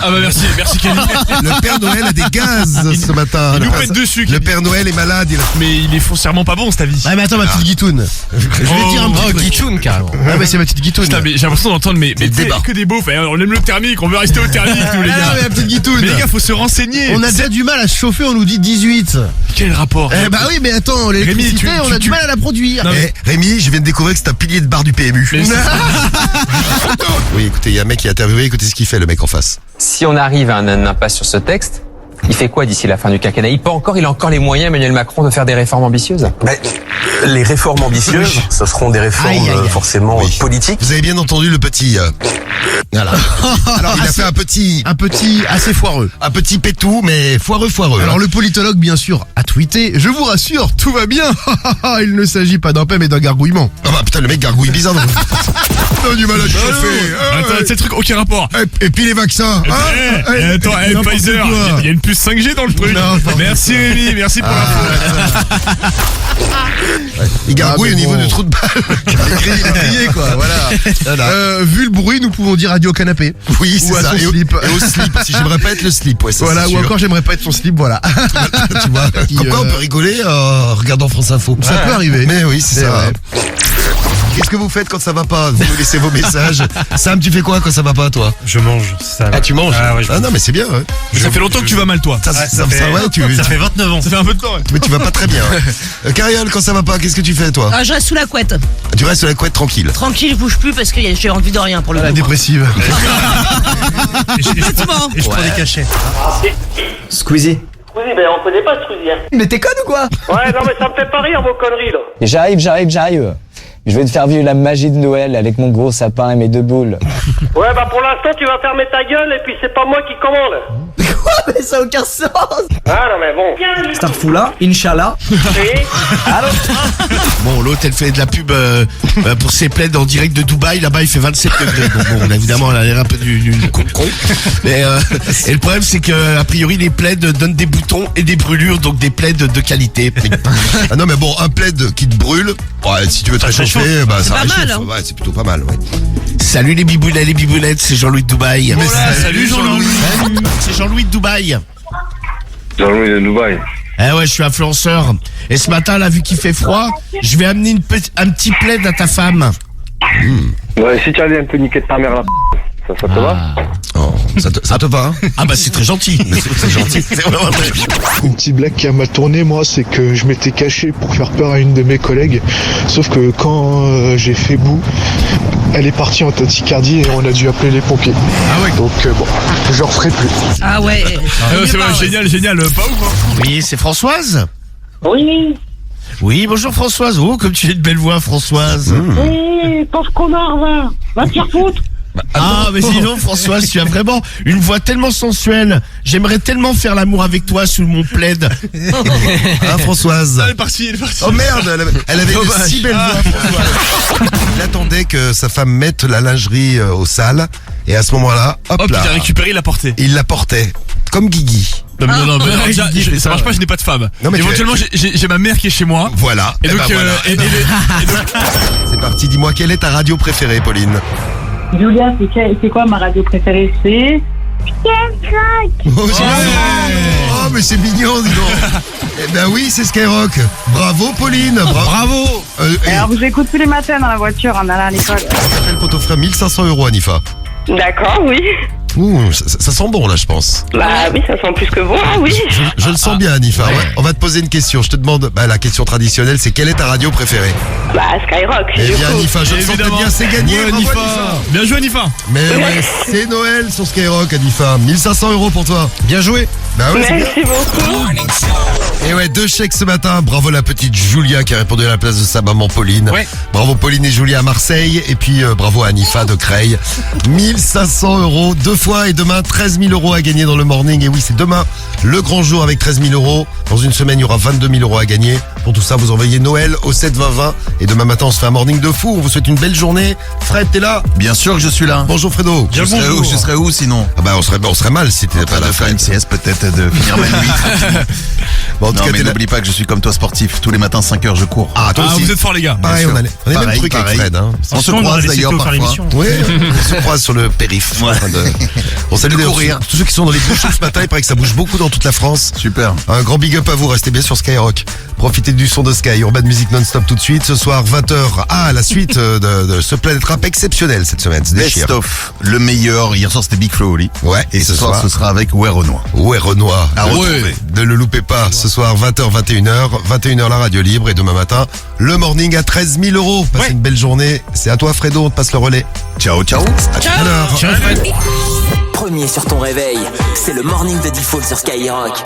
S5: Ah bah merci Kenny.
S3: Le Père Noël a des gaz ce matin.
S5: Il nous pète dessus.
S3: Le Père Noël est malade.
S5: Mais il est foncièrement pas bon, cette avis.
S4: Ouais, mais attends, ma petite guitoune. Je vais te dire un petit truc.
S11: Guitoune, carrément.
S4: Ah, mais c'est ma petite guitoune.
S5: Putain, mais j'ai l'impression d'entendre mais que des beaufs. On aime le thermique, on veut rester au thermique, nous les
S4: Ah,
S5: gars.
S4: mais la petite guitoune.
S5: Mais les gars, faut se renseigner.
S4: On a déjà du mal à se chauffer, on nous dit 18.
S5: Quel rapport?
S4: Eh bah oui, mais attends, l'électricité, on a du mal à la produire.
S3: Rémi, je viens de découvrir que c'est un pilier de bar du PMU. Oui, écoutez, il y a un mec qui a interviewé, écoutez ce qu'il fait, le mec en face.
S8: Si on arrive à un impasse sur ce texte, il fait quoi d'ici la fin du quinquennat? Il a encore les moyens, Emmanuel Macron, de faire des réformes ambitieuses?
S14: Les réformes ambitieuses, ce seront des réformes forcément politiques.
S3: Vous avez bien entendu le petit... Voilà. Alors il a fait un petit
S4: assez foireux.
S3: Un petit pétou, mais foireux.
S4: Alors le politologue, bien sûr, a tweeté: je vous rassure, tout va bien. Il ne s'agit pas d'un paix mais d'un gargouillement.
S3: Ah bah putain, le mec gargouille bizarre. On a du mal à chauffer.
S5: Attends, c'est le truc, aucun rapport.
S3: Et puis les vaccins.
S5: Attends, Pfizer, il y a une puce 5G dans le truc. Merci Rémi, merci pour l'info.
S3: Il gargouille au niveau du trou de balle.
S4: Il a crié quoi, voilà. Vu le bruit, nous pouvons dire adieu au canapé.
S3: Oui, c'est ça.
S4: Et au slip.
S3: Et au slip, si j'aimerais pas être le slip, ouais, ça,
S4: voilà, ou encore j'aimerais pas être son slip, voilà.
S3: Tu vois, pourquoi on peut rigoler en regardant France Info?
S4: Ça peut arriver.
S3: Mais oui, c'est ça.
S4: Ouais.
S3: Qu'est-ce que vous faites quand ça va pas? Vous nous laissez vos messages. Sam, tu fais quoi quand ça va pas, toi?
S10: Je mange. Ça va.
S3: Ah, tu manges?
S10: Ah, ouais,
S3: non, mais c'est bien. Ouais.
S5: Ça fait longtemps que tu vas mal, toi.
S10: Ça fait 29 ans.
S5: Ça fait un peu de temps. Ouais.
S3: Mais tu vas pas très bien. Cariole, quand ça va pas, qu'est-ce que tu fais, toi?
S22: Ah, je reste sous la couette.
S3: Tu restes sous la couette tranquille.
S22: Tranquille, je bouge plus parce que j'ai envie de rien pour le
S4: La
S22: coup.
S4: dépressive.
S10: Et je prends des cachets.
S18: Squeezie,
S14: Squeezie.
S18: ben on connaît pas Squeezie. Hein.
S14: Mais t'es conne ou quoi?
S18: Ouais, non mais ça me fait pas rire vos conneries là.
S14: J'arrive. Je vais te faire vivre la magie de Noël avec mon gros sapin et mes 2 boules.
S18: Ouais, bah pour l'instant tu vas fermer ta gueule et puis c'est pas moi qui commande.
S14: Quoi? Mais ça a aucun sens.
S18: Ah non mais bon.
S14: Starfoula, Inch'Allah. Allô?
S4: Bon, l'autre elle fait de la pub pour ses plaids en direct de Dubaï. Là-bas il fait 27 degrés. Donc bon, évidemment elle a l'air un peu du con. Mais et le problème c'est que a priori les plaids donnent des boutons et des brûlures, donc des plaids de qualité.
S3: Ah non mais bon, un plaid qui te brûle, ouais, si tu veux te réchauffer, bah ça
S22: pas
S3: réchauffe.
S22: mal, hein.
S3: Ouais, c'est plutôt pas mal, ouais.
S4: Salut les bibounettes, les bibounettes, c'est Jean-Louis de Dubaï.
S3: Mais salut Jean-Louis.
S4: C'est Jean-Louis de Dubaï.
S18: Jean-Louis de Dubaï.
S4: Eh ouais, je suis influenceur. Et ce matin, là, vu qu'il fait froid, je vais amener un petit plaid à ta femme.
S18: Ouais, si tu allais un peu niquer de ta mère là, ça te va?
S3: Oh, ça te va, hein?
S4: Ah bah c'est très gentil.
S3: C'est gentil. C'est vraiment très...
S16: Une petite blague qui a mal tourné, moi, c'est que je m'étais caché pour faire peur à une de mes collègues. Sauf que quand j'ai fait bout, elle est partie en tachycardie et on a dû appeler les pompiers.
S4: Ah ouais.
S16: Donc bon, je referai plus.
S22: Ah ouais.
S5: C'est vrai, génial, pas ouf, hein?
S4: Oui, c'est Françoise?
S18: Oui.
S4: Oui, bonjour Françoise. Oh, comme tu as une belle voix, Françoise.
S18: Oui, pauvre connard va te faire foutre.
S4: Ah, mais sinon, Françoise, tu as vraiment une voix tellement sensuelle. J'aimerais tellement faire l'amour avec toi sous mon plaid.
S3: Hein, Françoise?
S5: Elle est partie.
S3: Oh merde, elle avait une si belle voix, Françoise. Il attendait que sa femme mette la lingerie au sale. Et à ce moment-là, hop là.
S5: Il a récupéré, il l'a porté.
S3: Il la portait. Comme Guigui.
S5: Non, déjà, ça marche pas, je n'ai pas de femme.
S3: Non, mais
S5: éventuellement, j'ai ma mère qui est chez moi.
S3: Voilà.
S5: Et donc,
S3: voilà. C'est parti, dis-moi, quelle est ta radio préférée, Pauline?
S19: Julia, c'est quoi ma radio préférée? C'est...
S3: Oh, mais c'est mignon, dis donc. Eh ben oui, c'est Skyrock. Bravo, Pauline. Bravo.
S19: Alors, vous écoute tous les matins dans la voiture en allant à l'école.
S3: Ça s'appelle Potofrère, 1500 €, Anifa.
S19: D'accord, oui.
S3: Ça sent bon là, je pense.
S1: Bah oui, ça sent plus que bon, hein, oui.
S3: Je le sens bien, Anifa. Ouais. On va te poser une question. Je te demande, la question traditionnelle, c'est quelle est ta radio préférée?
S1: Bah Skyrock.
S3: Eh bien, Anifa, je le sentais bien, c'est gagné.
S5: Ouais,
S3: Bravo,
S5: Anifa. Bien joué, Anifa.
S3: Mais ouais, c'est Noël sur Skyrock, Anifa. 1500 € pour toi.
S4: Bien joué.
S3: Bah ouais, c'est bien.
S1: Merci beaucoup.
S3: Et ouais, 2 chèques ce matin. Bravo la petite Julia qui a répondu à la place de sa maman Pauline.
S5: Ouais.
S3: Bravo Pauline et Julia à Marseille. Et puis bravo à Anifa de Creil. 1500 € 2 fois et demain 13 000 € à gagner dans le morning. Et oui, c'est demain le grand jour avec 13 000 €. Dans une semaine, il y aura 22 000 € à gagner. Pour tout ça, vous envoyez Noël au 7 20 20. Et demain matin, on se fait un morning de fou. On vous souhaite une belle journée. Fred, t'es là?
S6: Bien sûr que je suis là.
S3: Bonjour Fredo.
S6: Je serais où sinon?
S3: Ah bah on serait mal si t'étais pas là.
S6: De faire une sieste peut-être, de finir ma nuit. Bon, en tout cas, mais n'oublie pas que je suis comme toi sportif. Tous les matins 5h je cours.
S3: Ah, toi aussi.
S5: Vous êtes forts les gars.
S3: Pareil, on a les mêmes trucs avec Fred. Hein.
S6: On se croise d'ailleurs parfois.
S3: Oui, on se croise sur le périph'.
S6: Ouais.
S3: On salue tous ceux qui sont dans les bouchons ce matin. Il paraît que ça bouge beaucoup dans toute la France.
S6: Super.
S3: Un grand big up à vous. Restez bien sur Skyrock. Profitez du son de Sky. Urban Music non-stop tout de suite. Ce soir 20h. Ah, la suite de ce Planète Rap exceptionnel cette semaine. C'est déchire.
S6: Best of, le meilleur. Hier soir c'était Big Flo Oli.
S3: Ouais.
S6: Et ce soir ce sera avec Ouais Renoir.
S3: Ouais Renoir.
S6: À retrouver.
S3: Ne le loupez pas. Ce soir 20h 21h. 21h la radio libre et demain matin le morning à 13 000 €. Passez une belle journée. C'est à toi Fredo. On te passe le relais.
S6: Ciao ciao.
S3: À tout à l'heure.
S2: Premier sur ton réveil, c'est le morning de Default sur Skyrock.